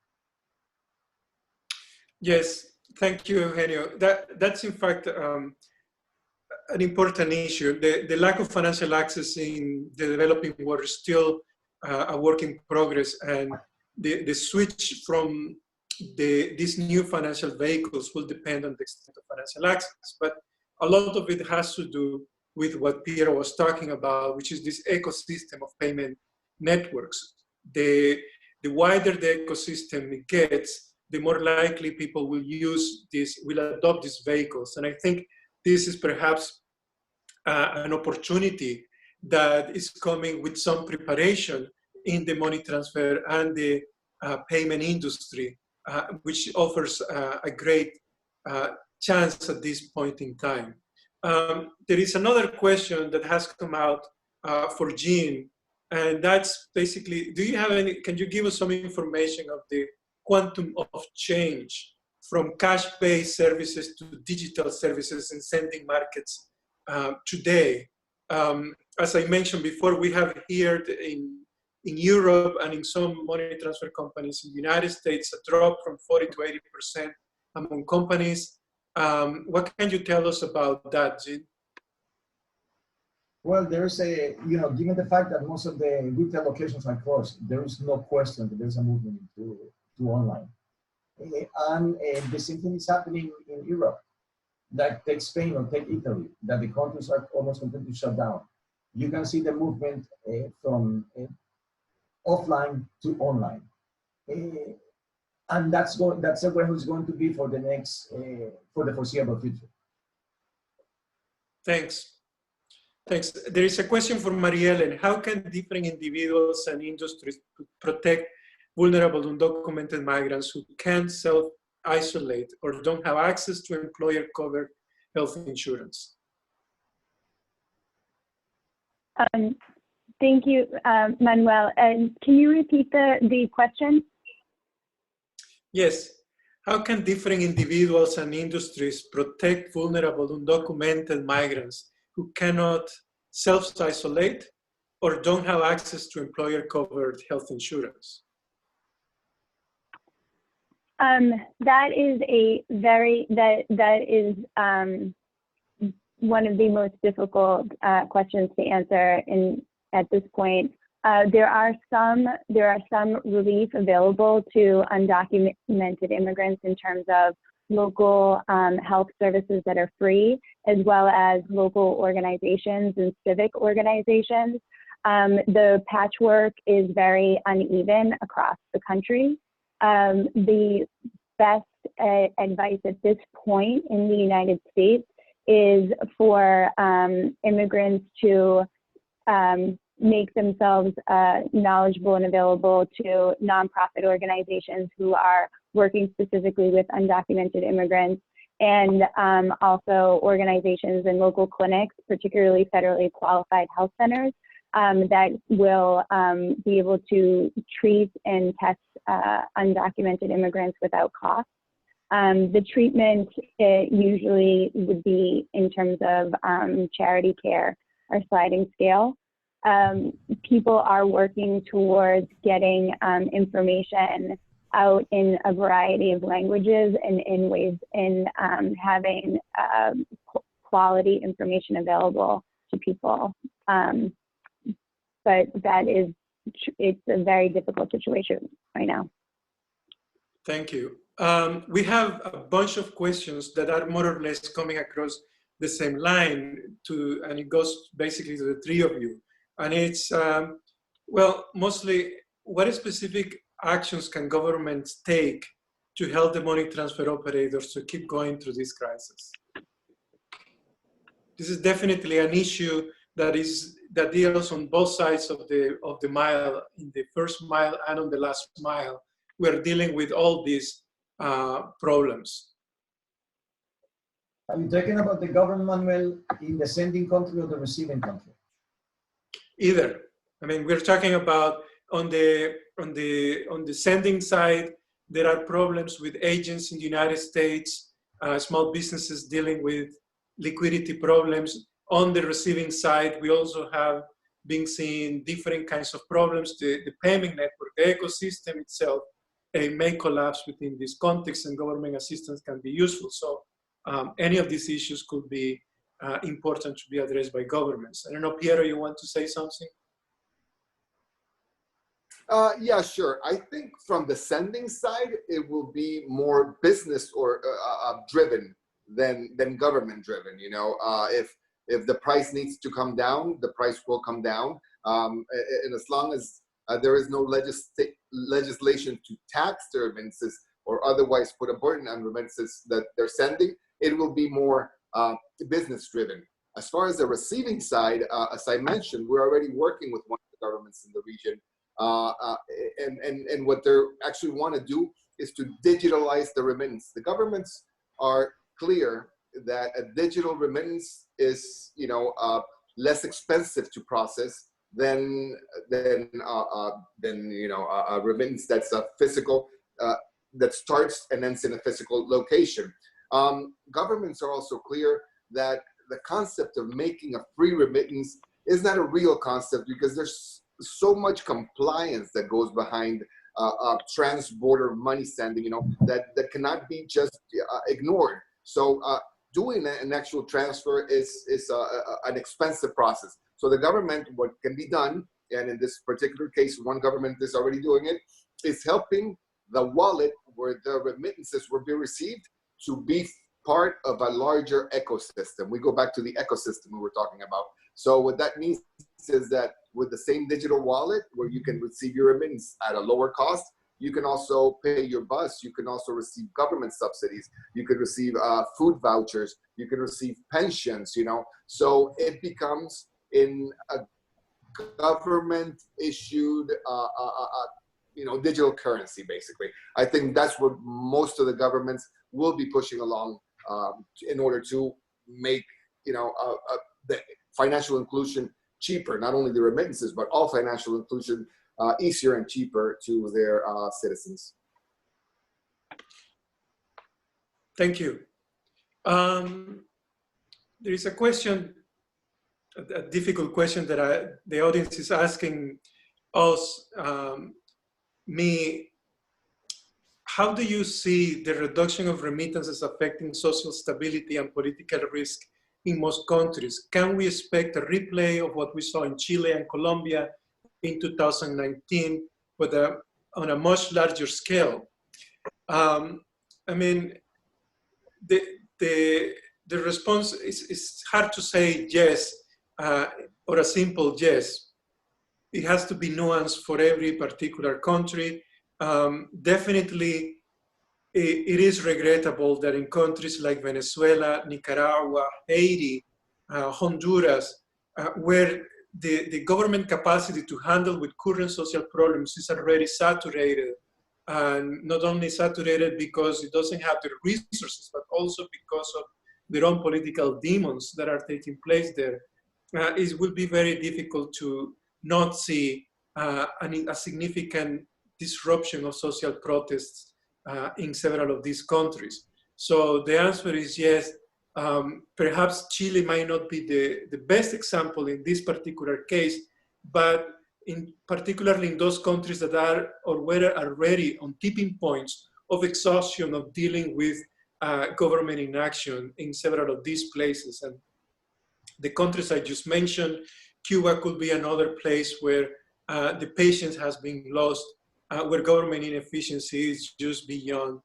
Yes, thank you, Eugenio. That's in fact an important issue. The lack of financial access in the developing world is still a work in progress, and the switch from these new financial vehicles will depend on the extent of financial access. But a lot of it has to do with what Piero was talking about, which is this ecosystem of payment networks. The wider the ecosystem gets, the more likely people will adopt these vehicles. And I think this is perhaps an opportunity that is coming with some preparation in the money transfer and the payment industry, which offers a great chance at this point in time. There is another question that has come out for Jean, and that's basically, can you give us some information of the quantum of change from cash-based services to digital services in sending markets today? As I mentioned before, we have heard in Europe and in some money transfer companies in the United States, a drop from 40 to 80% among companies. What can you tell us about that, Jean? Well, there's given the fact that most of the retail locations are closed, there is no question that there's a movement to online. And the same thing is happening in Europe. Like take Spain or take Italy, that the countries are almost completely shut down. You can see the movement from offline to online. And that's where it's going to be for the foreseeable future. Thanks. There is a question from Mariellen. How can different individuals and industries protect vulnerable undocumented migrants who can't self-isolate or don't have access to employer-covered health insurance? Thank you, Manuel. And can you repeat the question? Yes. How can different individuals and industries protect vulnerable undocumented migrants who cannot self-isolate or don't have access to employer-covered health insurance? That is one of the most difficult questions to answer at this point. There are some relief available to undocumented immigrants in terms of local health services that are free, as well as local organizations and civic organizations. The patchwork is very uneven across the country. The best advice at this point in the United States is for immigrants to make themselves knowledgeable and available to nonprofit organizations who are working specifically with undocumented immigrants, and also organizations and local clinics, particularly federally qualified health centers, that will be able to treat and test undocumented immigrants without cost. The treatment usually would be in terms of charity care or sliding scale. People are working towards getting information out in a variety of languages and in ways in having quality information available to people. But it's a very difficult situation right now. Thank you. We have a bunch of questions that are more or less coming across the same line and it goes basically to the three of you. And it's, well, mostly what specific actions can governments take to help the money transfer operators to keep going through this crisis? This is definitely an issue that deals on both sides of the mile, in the first mile and on the last mile. We're dealing with all these problems. Are you talking about the government, Manuel, in the sending country or the receiving country? Either. I mean, we're talking about on the sending side, there are problems with agents in the United States, small businesses dealing with liquidity problems. On the receiving side, we also have been seeing different kinds of problems. The payment network, the ecosystem itself, may collapse within this context, and government assistance can be useful. So any of these issues could be important to be addressed by governments. I don't know, Piero, you want to say something? Yeah, sure. I think from the sending side, it will be more business or driven than government driven. You know, if the price needs to come down, the price will come down. And as long as there is no legislation to tax the remittances or otherwise put a burden on remittances that they're sending, it will be more business driven. As far as the receiving side, as I mentioned, we're already working with one of the governments in the region. And what they actually want to do is to digitalize the remittance. The governments are clear that a digital remittance is, you know, less expensive to process than you know, a remittance that's a physical that starts and ends in a physical location. Governments are also clear that the concept of making a free remittance is not a real concept, because there's so much compliance that goes behind trans-border money sending, you know, that cannot be just ignored. So doing an actual transfer is an expensive process. So the government, what can be done, and in this particular case, one government is already doing it, is helping the wallet where the remittances will be received to be part of a larger ecosystem. We go back to the ecosystem we were talking about. So what that means is that with the same digital wallet where you can receive your remittance at a lower cost, you can also pay your bus, you can also receive government subsidies, you could receive food vouchers, you can receive pensions, you know. So it becomes in a government issued you know, digital currency, basically. I think that's what most of the governments will be pushing along in order to make, you know, the financial inclusion cheaper, not only the remittances, but all financial inclusion easier and cheaper to their citizens. Thank you. There is a question, a difficult question that the audience is asking us, me. How do you see the reduction of remittances affecting social stability and political risk in most countries? Can we expect a replay of what we saw in Chile and Colombia in 2019, but on a much larger scale? I mean, the response is hard to say yes or a simple yes. It has to be nuanced for every particular country. Definitely, it is regrettable that in countries like Venezuela, Nicaragua, Haiti, Honduras, where the government capacity to handle with current social problems is already saturated, and not only saturated because it doesn't have the resources, but also because of their own political demons that are taking place there. It will be very difficult to not see a significant disruption of social protests in several of these countries. So the answer is yes. Perhaps Chile might not be the best example in this particular case, but particularly in those countries that are or were already on tipping points of exhaustion of dealing with government inaction in several of these places. And the countries I just mentioned, Cuba could be another place where the patience has been lost, where government inefficiency is just beyond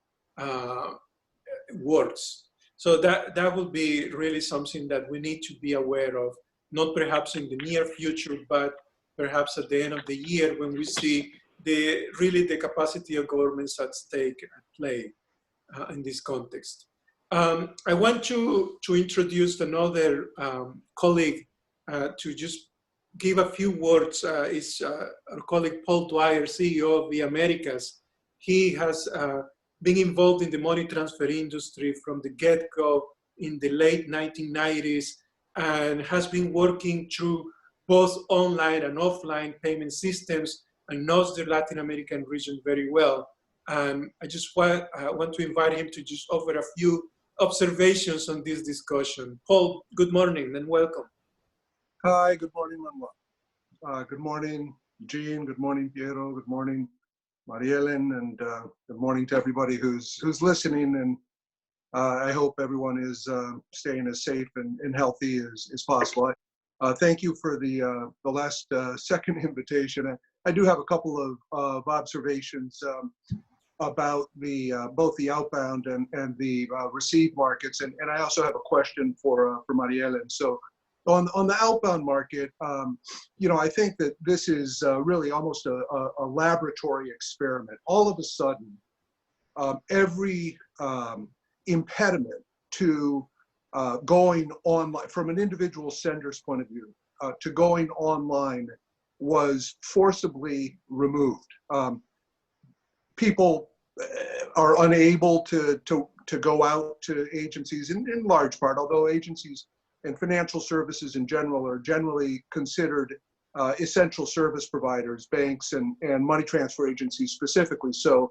words. So that would be really something that we need to be aware of, not perhaps in the near future, but perhaps at the end of the year when we see really the capacity of governments at stake at play in this context. I want to introduce another colleague to just give a few words. Is our colleague Paul Dwyer, CEO of the Americas. He has been involved in the money transfer industry from the get-go in the late 1990s and has been working through both online and offline payment systems and knows the Latin American region very well. And I just want to invite him to just offer a few observations on this discussion. Paul, good morning and welcome. Hi, good morning, Manuel. Good morning, Jean. Good morning, Piero. Good morning, Mariellen, and good morning to everybody who's listening. And I hope everyone is staying as safe and healthy as possible. Thank you for the last second invitation. I do have a couple of observations about both the outbound and the receive markets, and I also have a question for Mariellen. So on the outbound market, I think that this is really almost a laboratory experiment. All of a sudden, every impediment to going online, from an individual sender's point of view, to going online was forcibly removed. People are unable to go out to agencies in large part, although agencies and financial services in general are generally considered essential service providers, banks and money transfer agencies specifically. So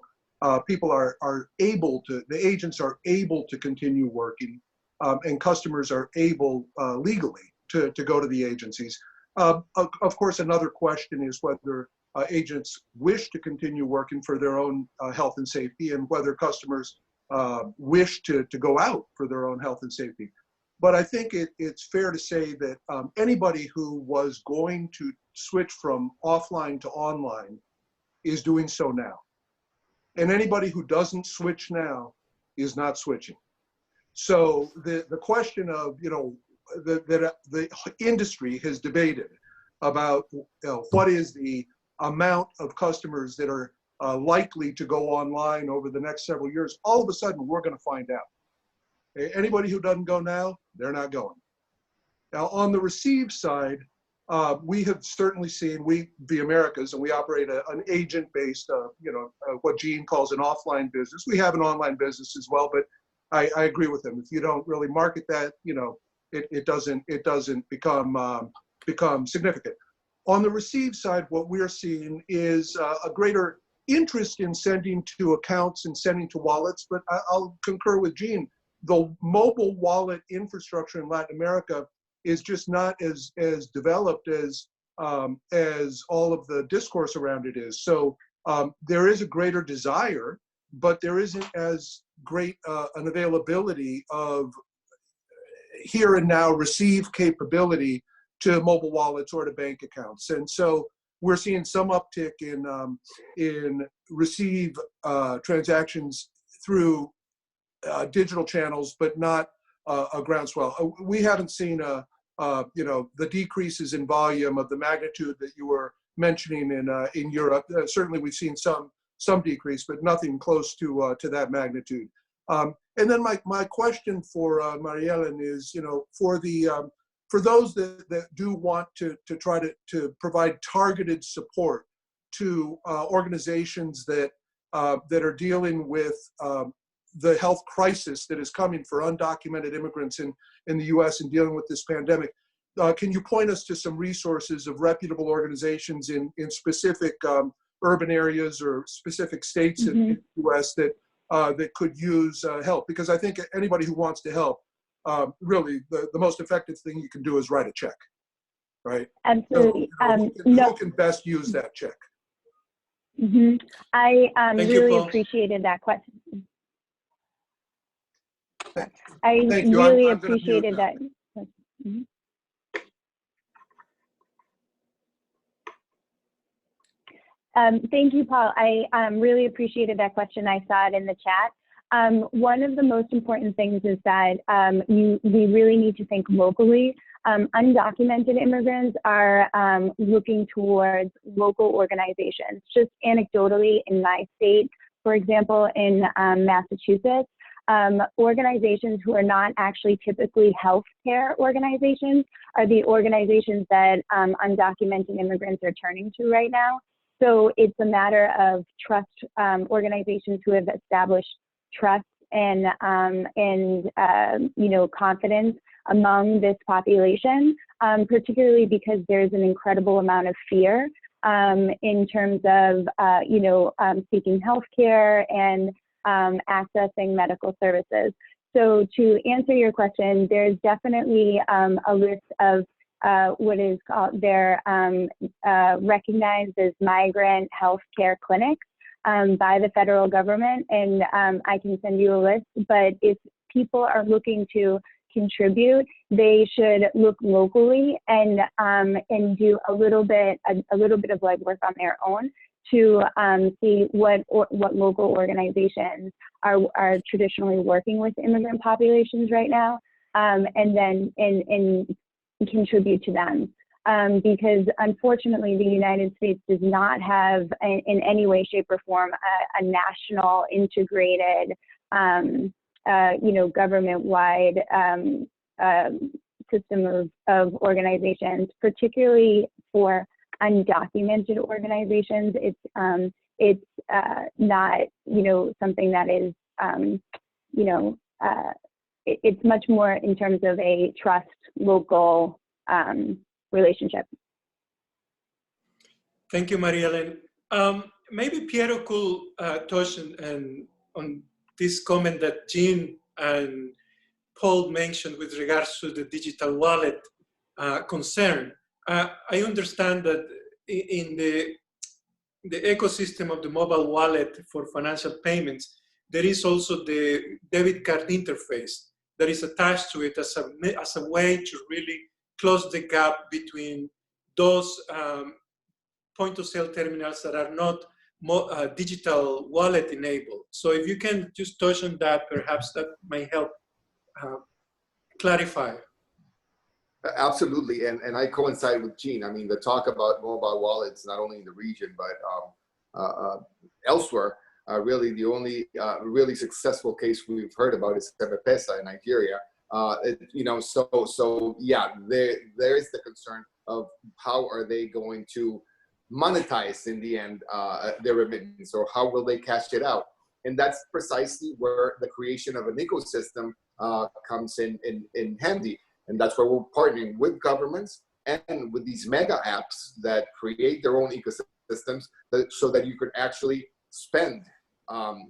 people are able to, the agents are able to continue working, and customers are able legally to go to the agencies. Of course, another question is whether agents wish to continue working for their own health and safety, and whether customers wish to go out for their own health and safety. But I think it's fair to say that anybody who was going to switch from offline to online is doing so now. And anybody who doesn't switch now is not switching. So the question of, the industry has debated about what is the amount of customers that are likely to go online over the next several years. All of a sudden, we're going to find out. Anybody who doesn't go now, they're not going. Now, on the receive side, we have certainly seen, the Americas, and we operate an agent-based, what Jean calls an offline business. We have an online business as well, but I agree with him. If you don't really market that, it doesn't become significant. On the receive side, what we're seeing is a greater interest in sending to accounts and sending to wallets, but I'll concur with Jean. The mobile wallet infrastructure in Latin America is just not as developed as all of the discourse around it is. So there is a greater desire, but there isn't as great an availability of here and now receive capability to mobile wallets or to bank accounts. And so we're seeing some uptick in receive transactions through digital channels, but not a groundswell. We haven't seen the decreases in volume of the magnitude that you were mentioning in Europe. Certainly, we've seen some decrease, but nothing close to that magnitude. And then my question for Mariellen is, for those that do want to try to provide targeted support to organizations that are dealing with the health crisis that is coming for undocumented immigrants in the U.S. and dealing with this pandemic. Can you point us to some resources of reputable organizations in specific urban areas or specific states in the U.S. that could use help? Because I think anybody who wants to help, really, the most effective thing you can do is write a check, right? Absolutely. So, who can best use that check? I really appreciated that question. I really appreciated that. Thank you, Paul. I really appreciated that question. I saw it in the chat. One of the most important things is that we really need to think locally. Undocumented immigrants are looking towards local organizations. Just anecdotally, in my state, for example, in Massachusetts, organizations who are not actually typically healthcare organizations are the organizations that undocumented immigrants are turning to right now. So it's a matter of trust, organizations who have established trust and you know, confidence among this population, particularly because there's an incredible amount of fear in terms of you know, seeking healthcare and accessing medical services. So to answer your question, there's definitely a list of what is called, they're recognized as migrant healthcare clinics by the federal government, and I can send you a list. But if people are looking to contribute, they should look locally and do a little bit of legwork on their own to see what local organizations are traditionally working with immigrant populations right now, and then contribute to them. Because unfortunately, the United States does not have, in any way, shape, or form, a national integrated, you know, government-wide system of organizations, particularly for undocumented organizations. It's not, you know, something that is, you know, it's much more in terms of a trust local relationship. Thank you, Mariellen. Maybe Piero could touch on this comment that Jean and Paul mentioned with regards to the digital wallet concern. I understand that in the ecosystem of the mobile wallet for financial payments, there is also the debit card interface that is attached to it as a way to really close the gap between those point-of-sale terminals that are not digital wallet enabled. So if you can just touch on that, perhaps that might help clarify. Absolutely, and I coincide with Jean. I mean, the talk about mobile wallets, not only in the region, but elsewhere, really the only really successful case we've heard about is M-Pesa in Nigeria. You know, so yeah, there is the concern of how are they going to monetize in the end their remittance, or how will they cash it out? And that's precisely where the creation of an ecosystem comes in handy. And that's where we're partnering with governments and with these mega apps that create their own ecosystems so that you could actually spend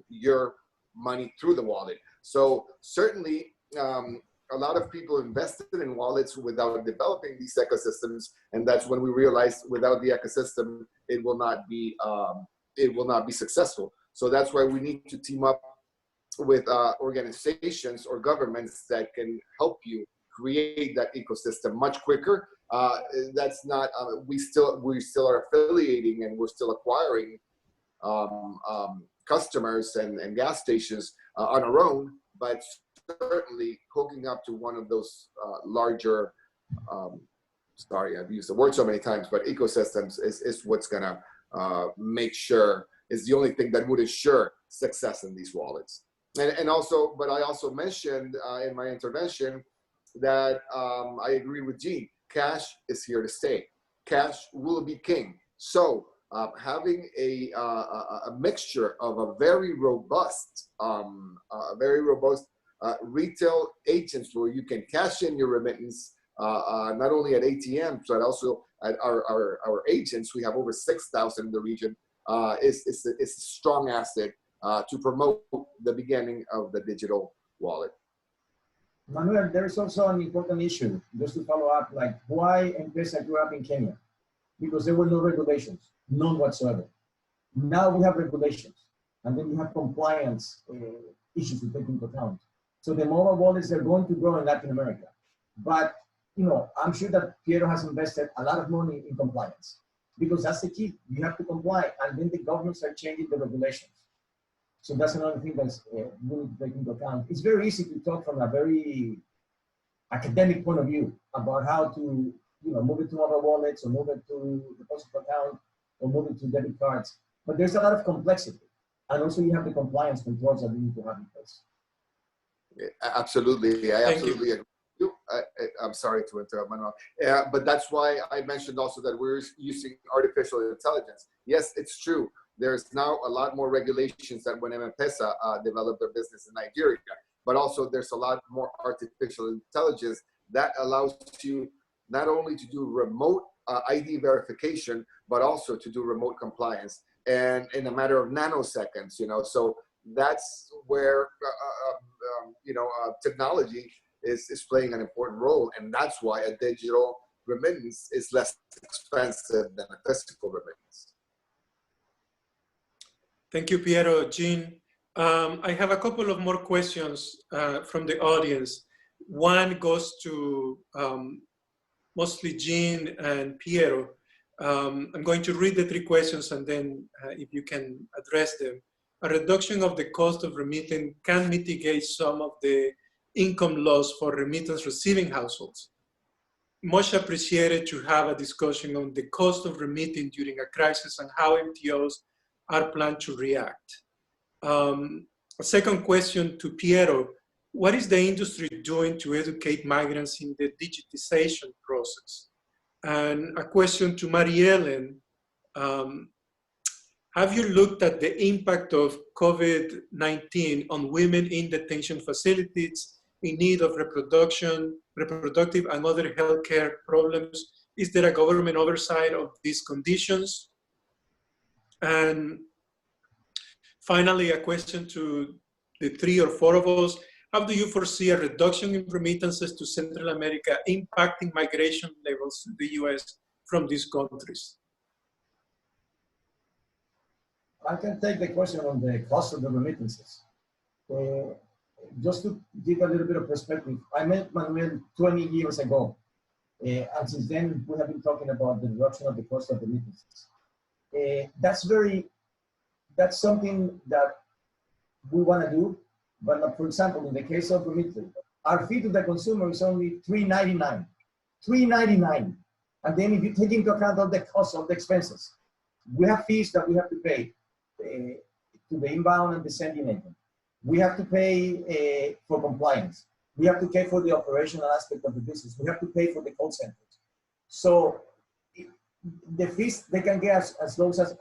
your money through the wallet. So certainly a lot of people invested in wallets without developing these ecosystems. And that's when we realized without the ecosystem, it will not be successful. So that's why we need to team up with organizations or governments that can help you create that ecosystem much quicker. That's not, we still are affiliating and we're still acquiring customers and gas stations on our own, but certainly hooking up to one of those larger, sorry, I've used the word so many times, but ecosystems is what's gonna make sure, is the only thing that would ensure success in these wallets. And also, but I also mentioned in my intervention that I agree with Jean, cash is here to stay. Cash will be king. So having a mixture of a very robust retail agents where you can cash in your remittance, not only at ATMs, but also at our agents. We have over 6,000 in the region. Is a strong asset to promote the beginning of the digital wallet. Manuel, there is also an important issue, just to follow up, like why M-Pesa grew up in Kenya? Because there were no regulations, none whatsoever. Now we have regulations, and then you have compliance issues to take into account. So the mobile wallets are going to grow in Latin America. But, you know, I'm sure that Piero has invested a lot of money in compliance, because that's the key. You have to comply, and then the governments are changing the regulations. So that's another thing that's we need to take into account. It's very easy to talk from a very academic point of view about how to, you know, move it to mobile wallets, or move it to deposit account, or move it to debit cards. But there's a lot of complexity, and also you have the compliance controls that you need to have in place. Absolutely, I absolutely agree. I'm sorry to interrupt, Manuel. But that's why I mentioned also that we're using artificial intelligence. Yes, it's true. there's now a lot more regulations than when M-Pesa developed their business in Nigeria. But also there's a lot more artificial intelligence that allows you not only to do remote ID verification, but also to do remote compliance, and in a matter of nanoseconds, so that's where, technology is playing an important role. And that's why a digital remittance is less expensive than a physical remittance. Thank you, Piero. Jean, I have a couple of more questions from the audience. One goes to mostly Jean and Piero. I'm going to read the three questions, and then if you can address them. A reduction of the cost of remitting can mitigate some of the income loss for remittance receiving households. Much appreciated to have a discussion on the cost of remitting during a crisis and how MTOs are planned to react. A second question to Piero. What is the industry doing to educate migrants in the digitization process? And a question to Mariellen. Have you looked at the impact of COVID-19 on women in detention facilities in need of reproductive and other healthcare problems? Is there a government oversight of these conditions? And finally, a question to the three or four of us. How do you foresee a reduction in remittances to Central America impacting migration levels to the US from these countries? I can take the question on the cost of the remittances. Just to give a little bit of perspective, I met Manuel 20 years ago. And since then, we have been talking about the reduction of the cost of remittances. That's something that we want to do. But for example, in the case of Remitly, our fee to the consumer is only $3.99. $3.99. And then if you take into account all the costs of the expenses, we have fees that we have to pay to the inbound and the sending agent. We have to pay for compliance. We have to pay for the operational aspect of the business. We have to pay for the call centers. So the fees, they can get as low as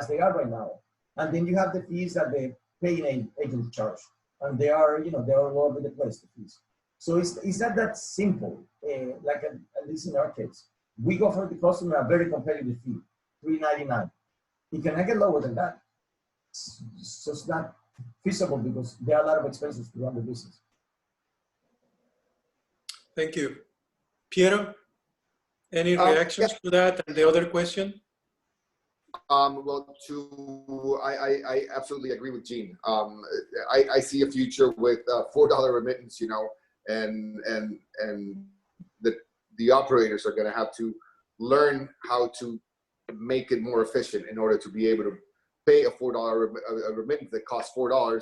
they are right now. And then you have the fees that the paying agents charge. And they are, they're all over the place, the fees. So it's not that simple, at least in our case. We go for the customer a very competitive fee, $3.99. It cannot get lower than that. It's just not feasible because there are a lot of expenses to run the business. Thank you. Piero, any reactions to that and the other question? Well, I absolutely agree with Jean. I see a future with $4 remittance, and the operators are going to have to learn how to make it more efficient in order to be able to pay a $4 remittance that costs $4,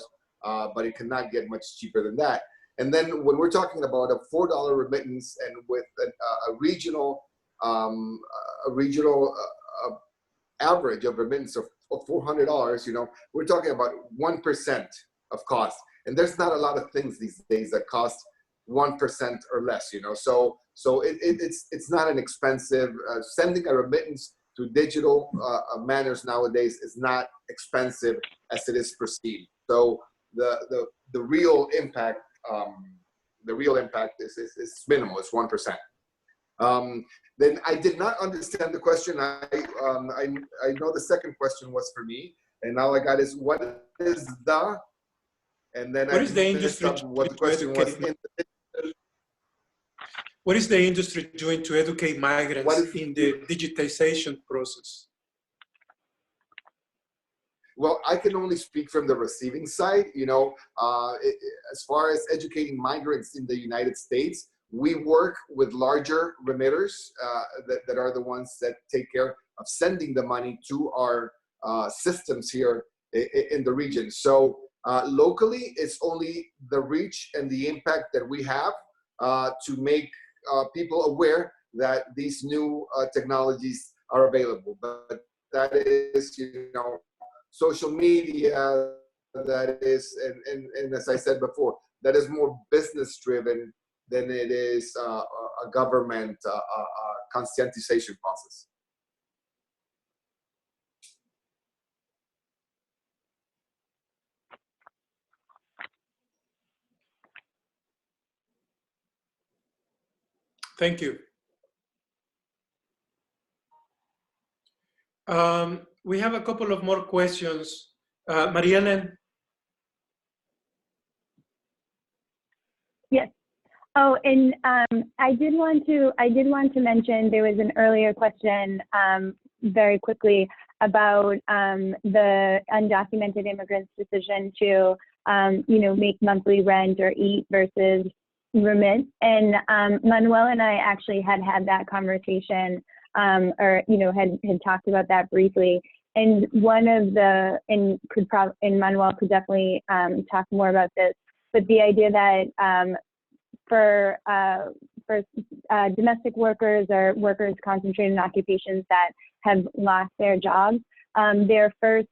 but it cannot get much cheaper than that. And then when we're talking about a $4 remittance and with a regional average of remittance of $400, we're talking about 1% of cost. And there's not a lot of things these days that cost 1% or less, So it's not an expensive, sending a remittance to digital manners nowadays is not expensive as it is perceived. So the real impact is minimal. It's 1%. Then I did not understand the question. I know the second question was for me, and all I got is what is the, and then what is the industry? What the question was. What is the industry doing to educate migrants in the digitization process? Well, I can only speak from the receiving side. As far as educating migrants in the United States, we work with larger remitters that are the ones that take care of sending the money to our systems here in the region. So locally, it's only the reach and the impact that we have to make people aware that these new technologies are available. But that is, social media, that is, and as I said before, that is more business driven than it is a government conscientization process. Thank you. We have a couple of more questions. Mariellen? Yes. Oh, and I did want to mention there was an earlier question very quickly about the undocumented immigrants' decision to make monthly rent or eat versus remit. And Manuel and I actually had that conversation, or had talked about that briefly. And one of the and Manuel could definitely talk more about this. But the idea that for domestic workers or workers concentrated in occupations that have lost their jobs, their first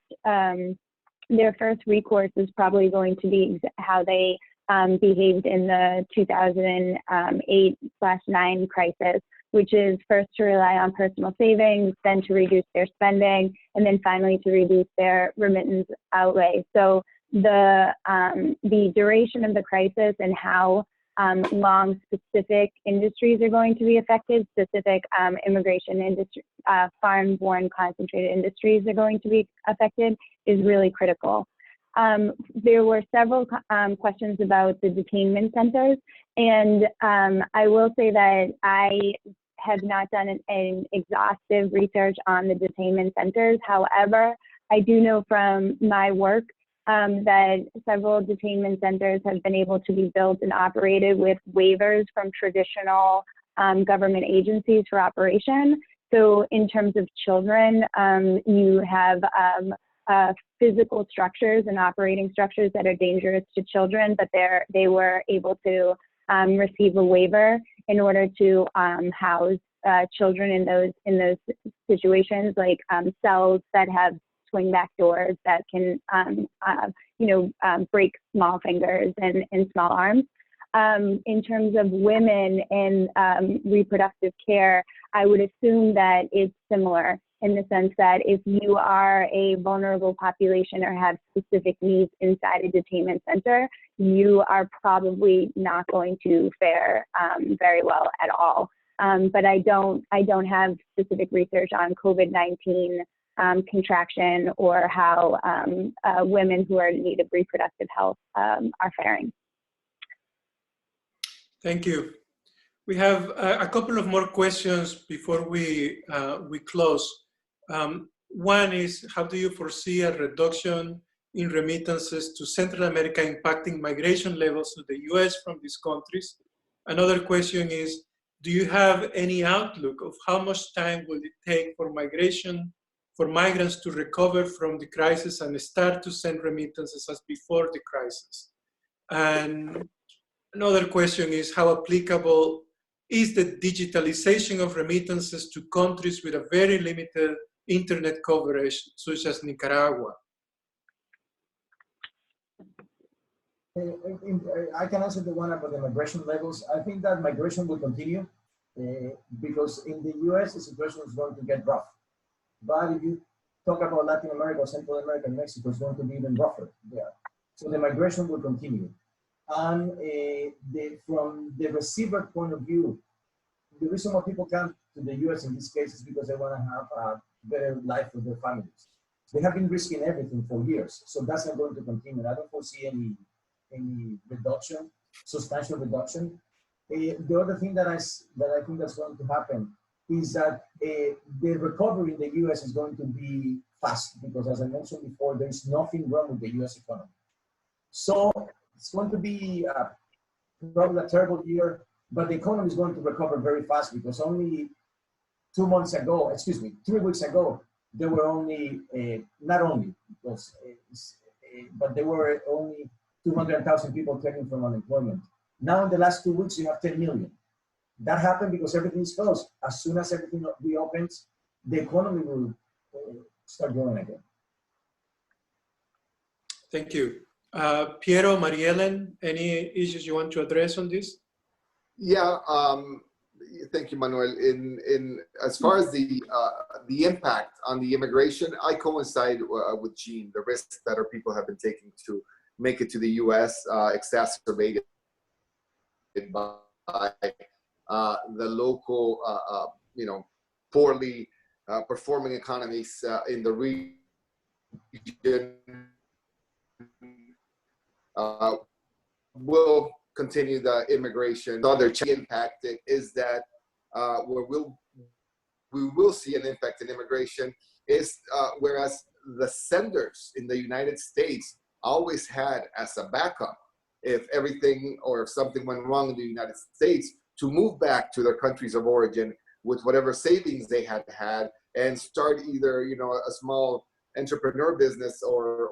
recourse is probably going to be how they behaved in the 2008/9 crisis, which is first to rely on personal savings, then to reduce their spending, and then finally to reduce their remittance outlay. So the duration of the crisis and how long specific industries are going to be affected, specific immigration industry, foreign-born concentrated industries are going to be affected, is really critical. There were several questions about the detainment centers, and I will say that I have not done an exhaustive research on the detainment centers. However, I do know from my work that several detainment centers have been able to be built and operated with waivers from traditional government agencies for operation. So in terms of children, you have physical structures and operating structures that are dangerous to children, but they were able to receive a waiver in order to house children in those situations, like cells that have swing back doors that can break small fingers and small arms. In terms of women and reproductive care, I would assume that it's similar in the sense that if you are a vulnerable population or have specific needs inside a detainment center, you are probably not going to fare very well at all. But I don't have specific research on COVID-19 contraction or how women who are in need of reproductive health are faring. Thank you. We have a couple of more questions before we close. One is, how do you foresee a reduction in remittances to Central America impacting migration levels to the US from these countries? Another question is, do you have any outlook of how much time will it take for migrants to recover from the crisis and start to send remittances as before the crisis? And another question is, how applicable is the digitalization of remittances to countries with a very limited internet coverage, such as Nicaragua? I can answer the one about the migration levels. I think that migration will continue because in the US, the situation is going to get rough. But if you talk about Latin America, Central America, and Mexico, it's going to be even rougher there. So the migration will continue. And from the receiver point of view, the reason why people come to the US in this case is because they want to have a better life for their families. They have been risking everything for years, so that's not going to continue. I don't foresee any reduction, substantial reduction. The other thing that I think that's going to happen is that the recovery in the US is going to be fast because, as I mentioned before, there's nothing wrong with the US economy. So it's going to be probably a terrible year, but the economy is going to recover very fast because only 3 weeks ago, there were only, but there were only 200,000 people taken from unemployment. Now in the last 2 weeks, you have 10 million. That happened because everything is closed. As soon as everything reopens, the economy will start growing again. Thank you. Piero, Mariellen, any issues you want to address on this? Yeah, thank you, Manuel. In as far as the impact on the immigration, I coincide with Jean. The risks that our people have been taking to make it to the U.S. Exacerbated by the local, poorly performing economies in the region will continue the immigration. The other impact is that where we will see an impact in immigration is whereas the senders in the United States always had as a backup, if everything or if something went wrong in the United States, to move back to their countries of origin with whatever savings they had and start either a small entrepreneur business or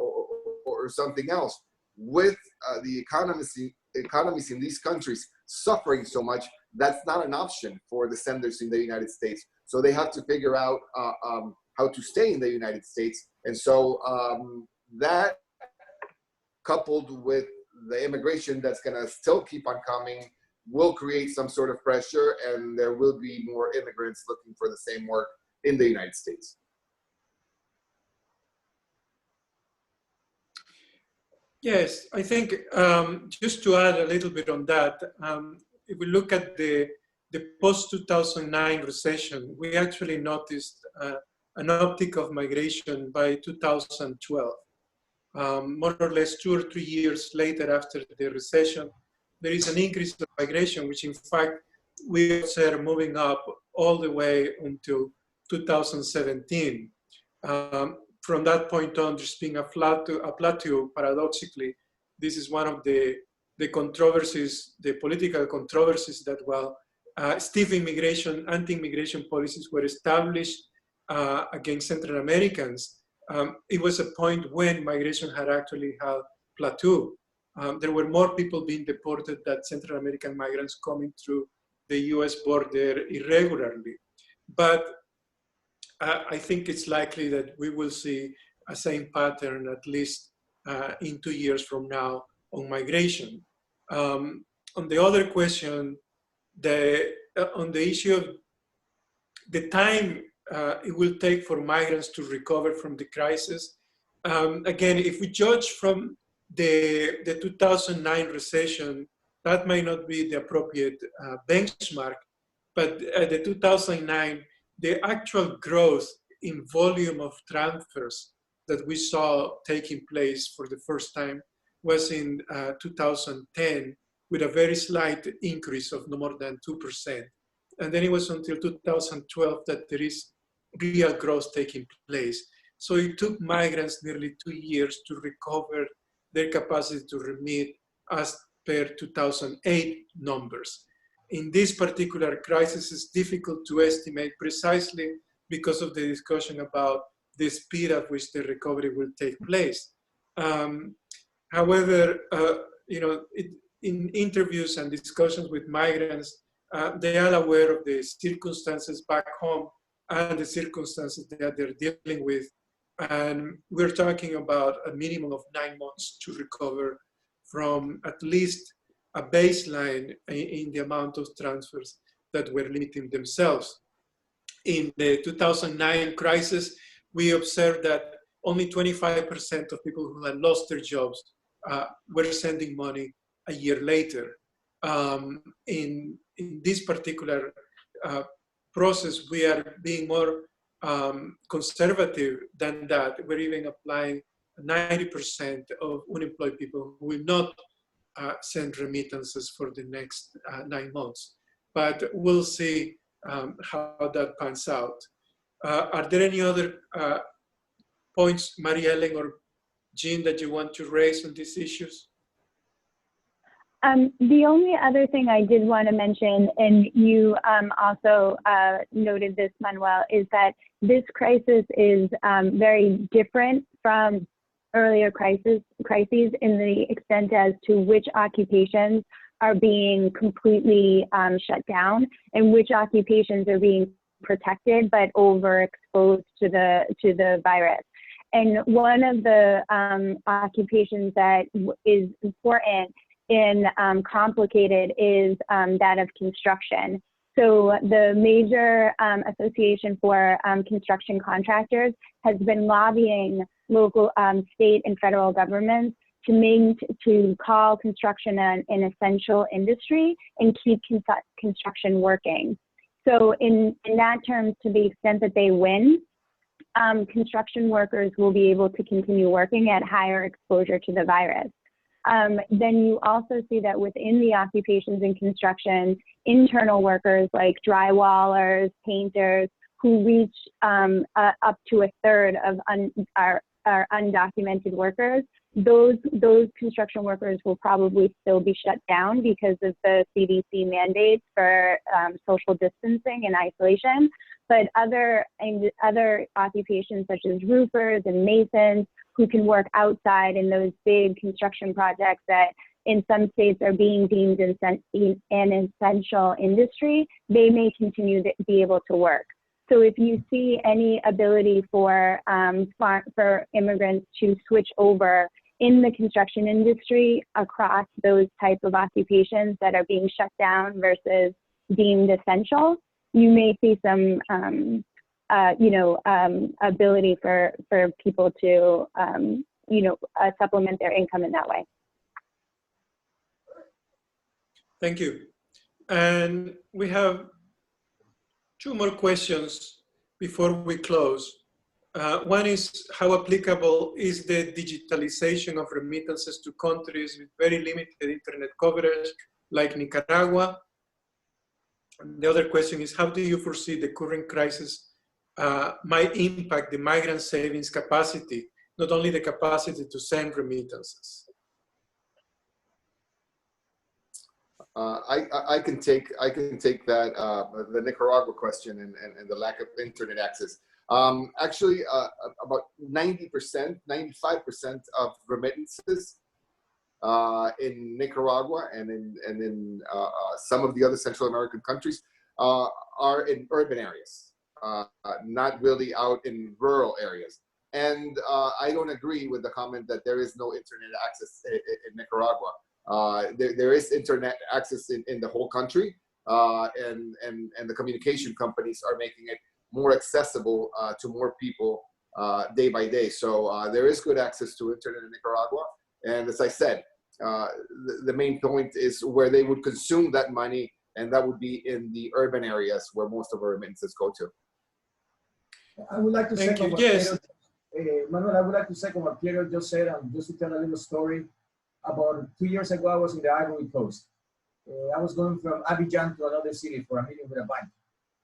something else. With the economies in these countries suffering so much, that's not an option for the senders in the United States. So they have to figure out how to stay in the United States. And so that, coupled with the immigration that's going to still keep on coming, will create some sort of pressure, and there will be more immigrants looking for the same work in the United States. Yes, I think just to add a little bit on that, if we look at the post-2009 recession, we actually noticed an uptick of migration by 2012. More or less 2 or 3 years later after the recession, there is an increase of migration, which in fact we observe moving up all the way until 2017. From that point on, there's been a plateau, paradoxically. This is one of the controversies, the political controversies that while stiff immigration, anti-immigration policies were established against Central Americans, it was a point when migration had actually had plateau. There were more people being deported than Central American migrants coming through the US border irregularly. But I think it's likely that we will see a same pattern at least in 2 years from now on migration. On the other question, on the issue of the time it will take for migrants to recover from the crisis, again, if we judge from the 2009 recession, that might not be the appropriate benchmark, but the 2009, the actual growth in volume of transfers that we saw taking place for the first time was in 2010, with a very slight increase of no more than 2%. And then it was until 2012 that there is real growth taking place. So it took migrants nearly 2 years to recover their capacity to remit as per 2008 numbers. In this particular crisis, it's difficult to estimate precisely because of the discussion about the speed at which the recovery will take place. However, in interviews and discussions with migrants, they are aware of the circumstances back home and the circumstances that they're dealing with. And we're talking about a minimum of 9 months to recover from at least a baseline in the amount of transfers that were limiting themselves. In the 2009 crisis, we observed that only 25% of people who had lost their jobs were sending money a year later. In this particular process, we are being more conservative than that. We're even applying 90% of unemployed people who will not send remittances for the next 9 months. But we'll see how that pans out. Are there any other points, Mariellen or Jean, that you want to raise on these issues? The only other thing I did want to mention, and you also noted this, Manuel, is that this crisis is very different from earlier crises in the extent as to which occupations are being completely shut down and which occupations are being protected but overexposed to the virus. And one of the occupations that is important and complicated is that of construction. So the major association for construction contractors has been lobbying local, state and federal governments to call construction an essential industry and keep construction working. So in that terms, to the extent that they win, construction workers will be able to continue working at higher exposure to the virus. Then you also see that within the occupations in construction, internal workers like drywallers, painters, who reach up to a third of our undocumented workers, those construction workers will probably still be shut down because of the CDC mandates for social distancing and isolation. But other occupations such as roofers and masons, who can work outside in those big construction projects that in some states are being deemed an essential industry, they may continue to be able to work. So if you see any ability for immigrants to switch over in the construction industry across those types of occupations that are being shut down versus deemed essential, you may see some ability for people to supplement their income in that way. Thank you. And we have two more questions before we close. One is, how applicable is the digitalization of remittances to countries with very limited internet coverage, like Nicaragua? And the other question is, how do you foresee the current crisis might impact the migrant savings capacity, not only the capacity to send remittances? I can take that, the Nicaragua question and the lack of internet access. Actually, about 90%, 95% of remittances in Nicaragua and in some of the other Central American countries are in urban areas, not really out in rural areas. And I don't agree with the comment that there is no internet access in Nicaragua. There is internet access in the whole country, and the communication companies are making it more accessible to more people day by day. So there is good access to internet in Nicaragua. And as I said, the main point is where they would consume that money, and that would be in the urban areas where most of our remittances go to. I would like to second what Yes. Piero, Manuel, I would like to second what Piero just said, and just to tell a little story. About 2 years ago, I was in the Ivory Coast. I was going from Abidjan to another city for a meeting with a bank.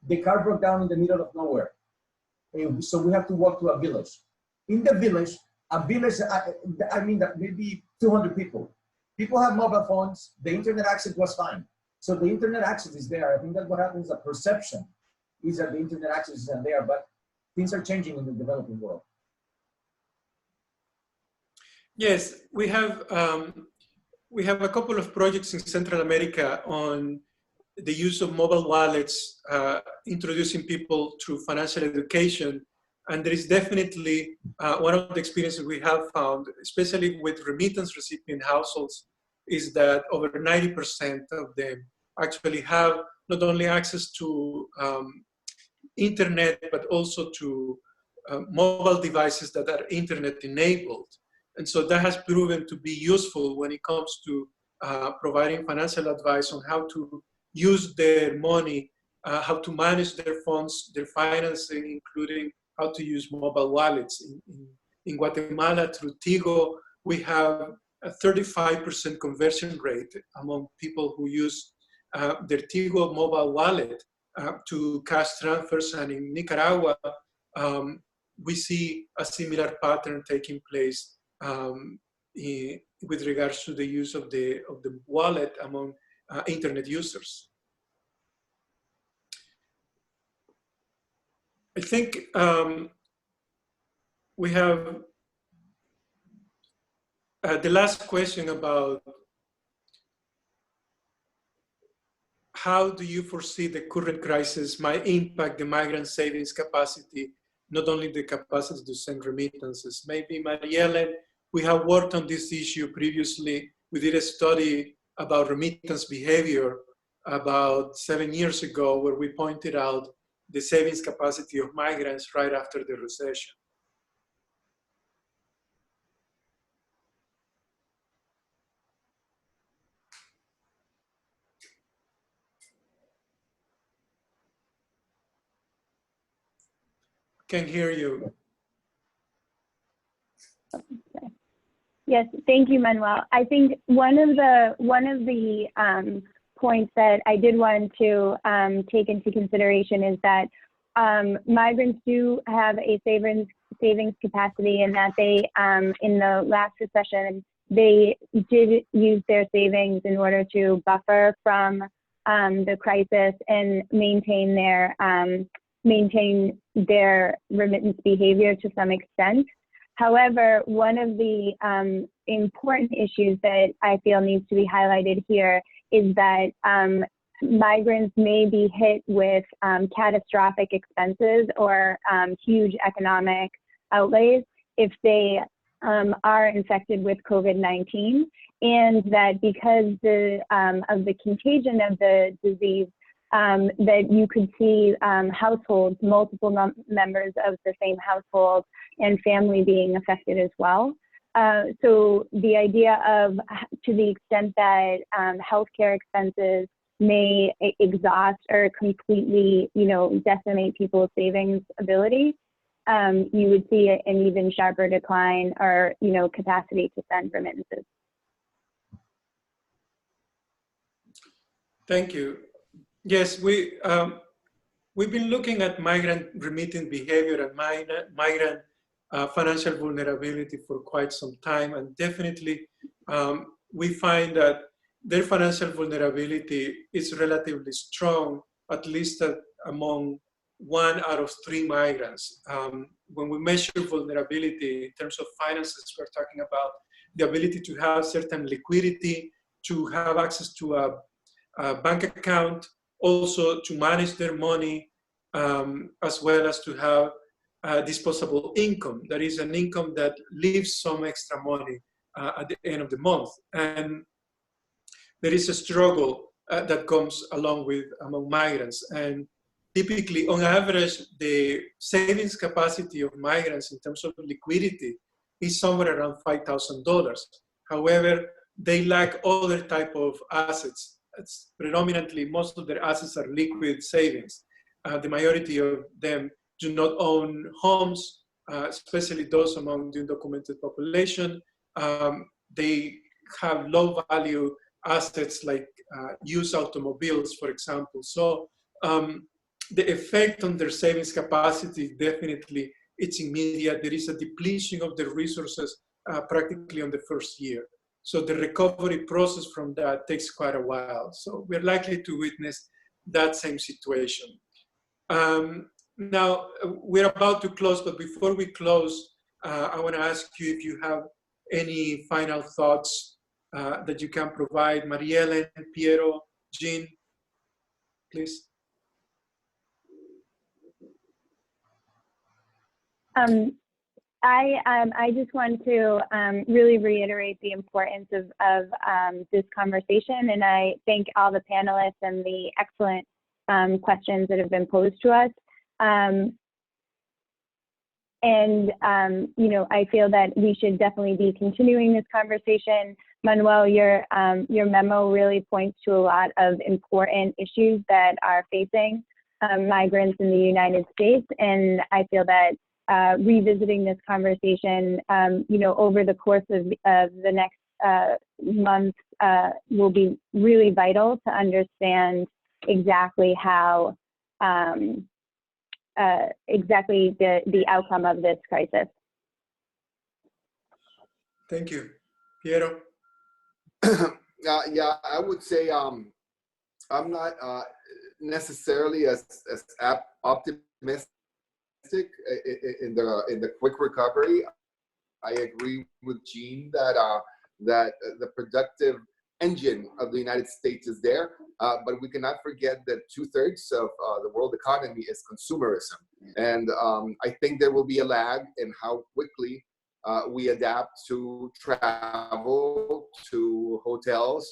The car broke down in the middle of nowhere. So we have to walk to a village. In the village, I mean that maybe 200 people. People have mobile phones. The internet access was fine. So the internet access is there. I think that what happens, the perception is that the internet access isn't there, but things are changing in the developing world. Yes, we have a couple of projects in Central America on the use of mobile wallets, introducing people to financial education. And there is definitely one of the experiences we have found, especially with remittance recipient households, is that over 90% of them actually have not only access to internet, but also to mobile devices that are internet enabled. And so that has proven to be useful when it comes to providing financial advice on how to use their money, how to manage their funds, their financing, including how to use mobile wallets. In Guatemala, through Tigo, we have a 35% conversion rate among people who use their Tigo mobile wallet to cash transfers. And in Nicaragua, we see a similar pattern taking place with regards to the use of the wallet among internet users. I think we have the last question about how do you foresee the current crisis might impact the migrant savings capacity, not only the capacity to send remittances. Maybe Mariellen, we have worked on this issue previously. We did a study about remittance behavior about 7 years ago, where we pointed out the savings capacity of migrants right after the recession. can hear you. Yes, thank you, Manuel. I think one of the points that I did want to take into consideration is that migrants do have a savings capacity, and that they, in the last recession, they did use their savings in order to buffer from the crisis and maintain their remittance behavior to some extent. However, one of the important issues that I feel needs to be highlighted here is that migrants may be hit with catastrophic expenses or huge economic outlays if they are infected with COVID-19, and that because of the contagion of the disease, that you could see households, multiple members of the same household and family being affected as well. So the idea of, to the extent that healthcare expenses may exhaust or completely, decimate people's savings ability, you would see an even sharper decline or, capacity to send remittances. Thank you. Yes, we've been looking at migrant remitting behavior and migrant financial vulnerability for quite some time, and definitely we find that their financial vulnerability is relatively strong, at least among 1 out of 3 migrants. When we measure vulnerability in terms of finances, we're talking about the ability to have certain liquidity, to have access to a bank account, also to manage their money, as well as to have disposable income. That is an income that leaves some extra money at the end of the month. And there is a struggle that comes along with among migrants. And typically, on average, the savings capacity of migrants in terms of liquidity is somewhere around $5,000. However, they lack other type of assets. It's predominantly, most of their assets are liquid savings. The majority of them do not own homes, especially those among the undocumented population. They have low value assets like used automobiles, for example. So the effect on their savings capacity, definitely, it's immediate. There is a depletion of the resources practically on the first year. So the recovery process from that takes quite a while. So we're likely to witness that same situation. Now, we're about to close, but before we close, I want to ask you if you have any final thoughts that you can provide. Mariellen, Piero, Jean, please. I just want to really reiterate the importance of this conversation, and I thank all the panelists and the excellent questions that have been posed to us. I feel that we should definitely be continuing this conversation. Manuel, your memo really points to a lot of important issues that are facing migrants in the United States, and I feel that revisiting this conversation, over the course of the next month will be really vital to understand exactly how, exactly the outcome of this crisis. Thank you. Piero? Yeah, I would say I'm not necessarily as optimistic in the quick recovery. I agree with Jean that that the productive engine of the United States is there, but we cannot forget that 2/3 of the world economy is consumerism, and I think there will be a lag in how quickly we adapt to travel, to hotels,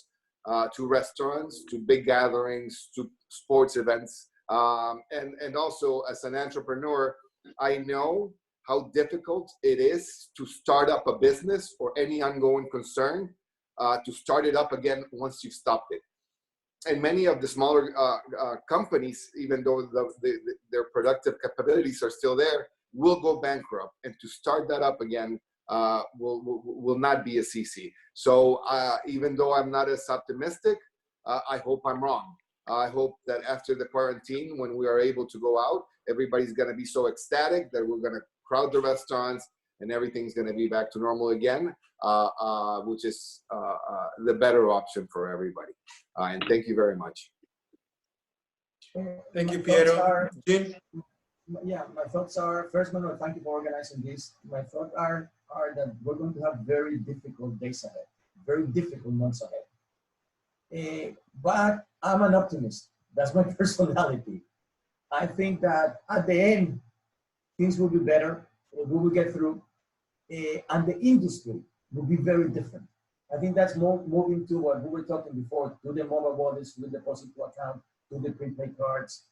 to restaurants, to big gatherings, to sports events. And also, as an entrepreneur, I know how difficult it is to start up a business or any ongoing concern, to start it up again once you've stopped it. And many of the smaller companies, even though their productive capabilities are still there, will go bankrupt, and to start that up again will not be as easy. So even though I'm not as optimistic, I hope I'm wrong. I hope that after the quarantine, when we are able to go out, everybody's going to be so ecstatic that we're going to crowd the restaurants and everything's going to be back to normal again, which is the better option for everybody. And thank you very much. Thank you, Piero. Yeah, my thoughts are, first, Manuel, thank you for organizing this. My thoughts are that we're going to have very difficult days ahead, very difficult months ahead. But I'm an optimist. That's my personality. I think that at the end, things will be better. We will get through. And the industry will be very different. I think that's moving to what we were talking before, to the mobile wallets, to the deposit to account, to the prepaid cards,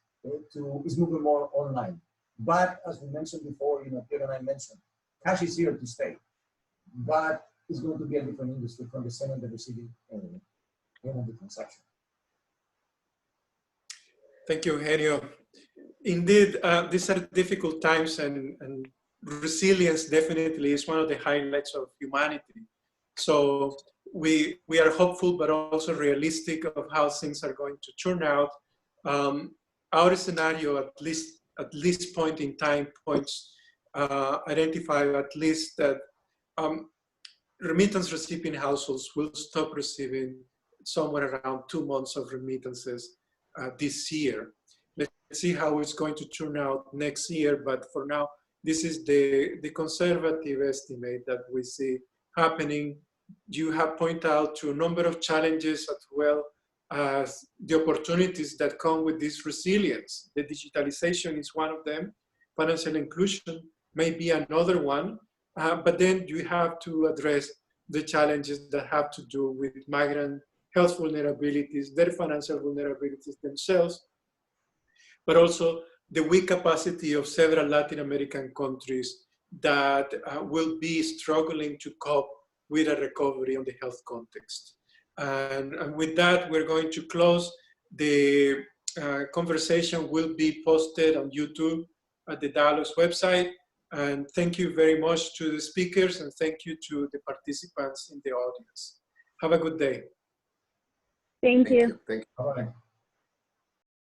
is moving more online. But as we mentioned before, Piero and I mentioned, cash is here to stay. But it's going to be a different industry from the sending and the receiving end of the transaction. Thank you, Eugenio. Indeed, these are difficult times, and resilience definitely is one of the highlights of humanity. So we are hopeful, but also realistic of how things are going to turn out. Our scenario, at least point in time, points identify at least that remittance receiving households will stop receiving somewhere around 2 months of remittances this year. Let's see how it's going to turn out next year, but for now, this is the conservative estimate that we see happening. You have pointed out to a number of challenges as well as the opportunities that come with this resilience. The digitalization is one of them. Financial inclusion may be another one, but then you have to address the challenges that have to do with migrant health vulnerabilities, their financial vulnerabilities themselves, but also the weak capacity of several Latin American countries that will be struggling to cope with a recovery on the health context. And with that, we're going to close. The conversation will be posted on YouTube at the Dialogues website. And thank you very much to the speakers, and thank you to the participants in the audience. Have a good day. Thank you. Thank you. All right.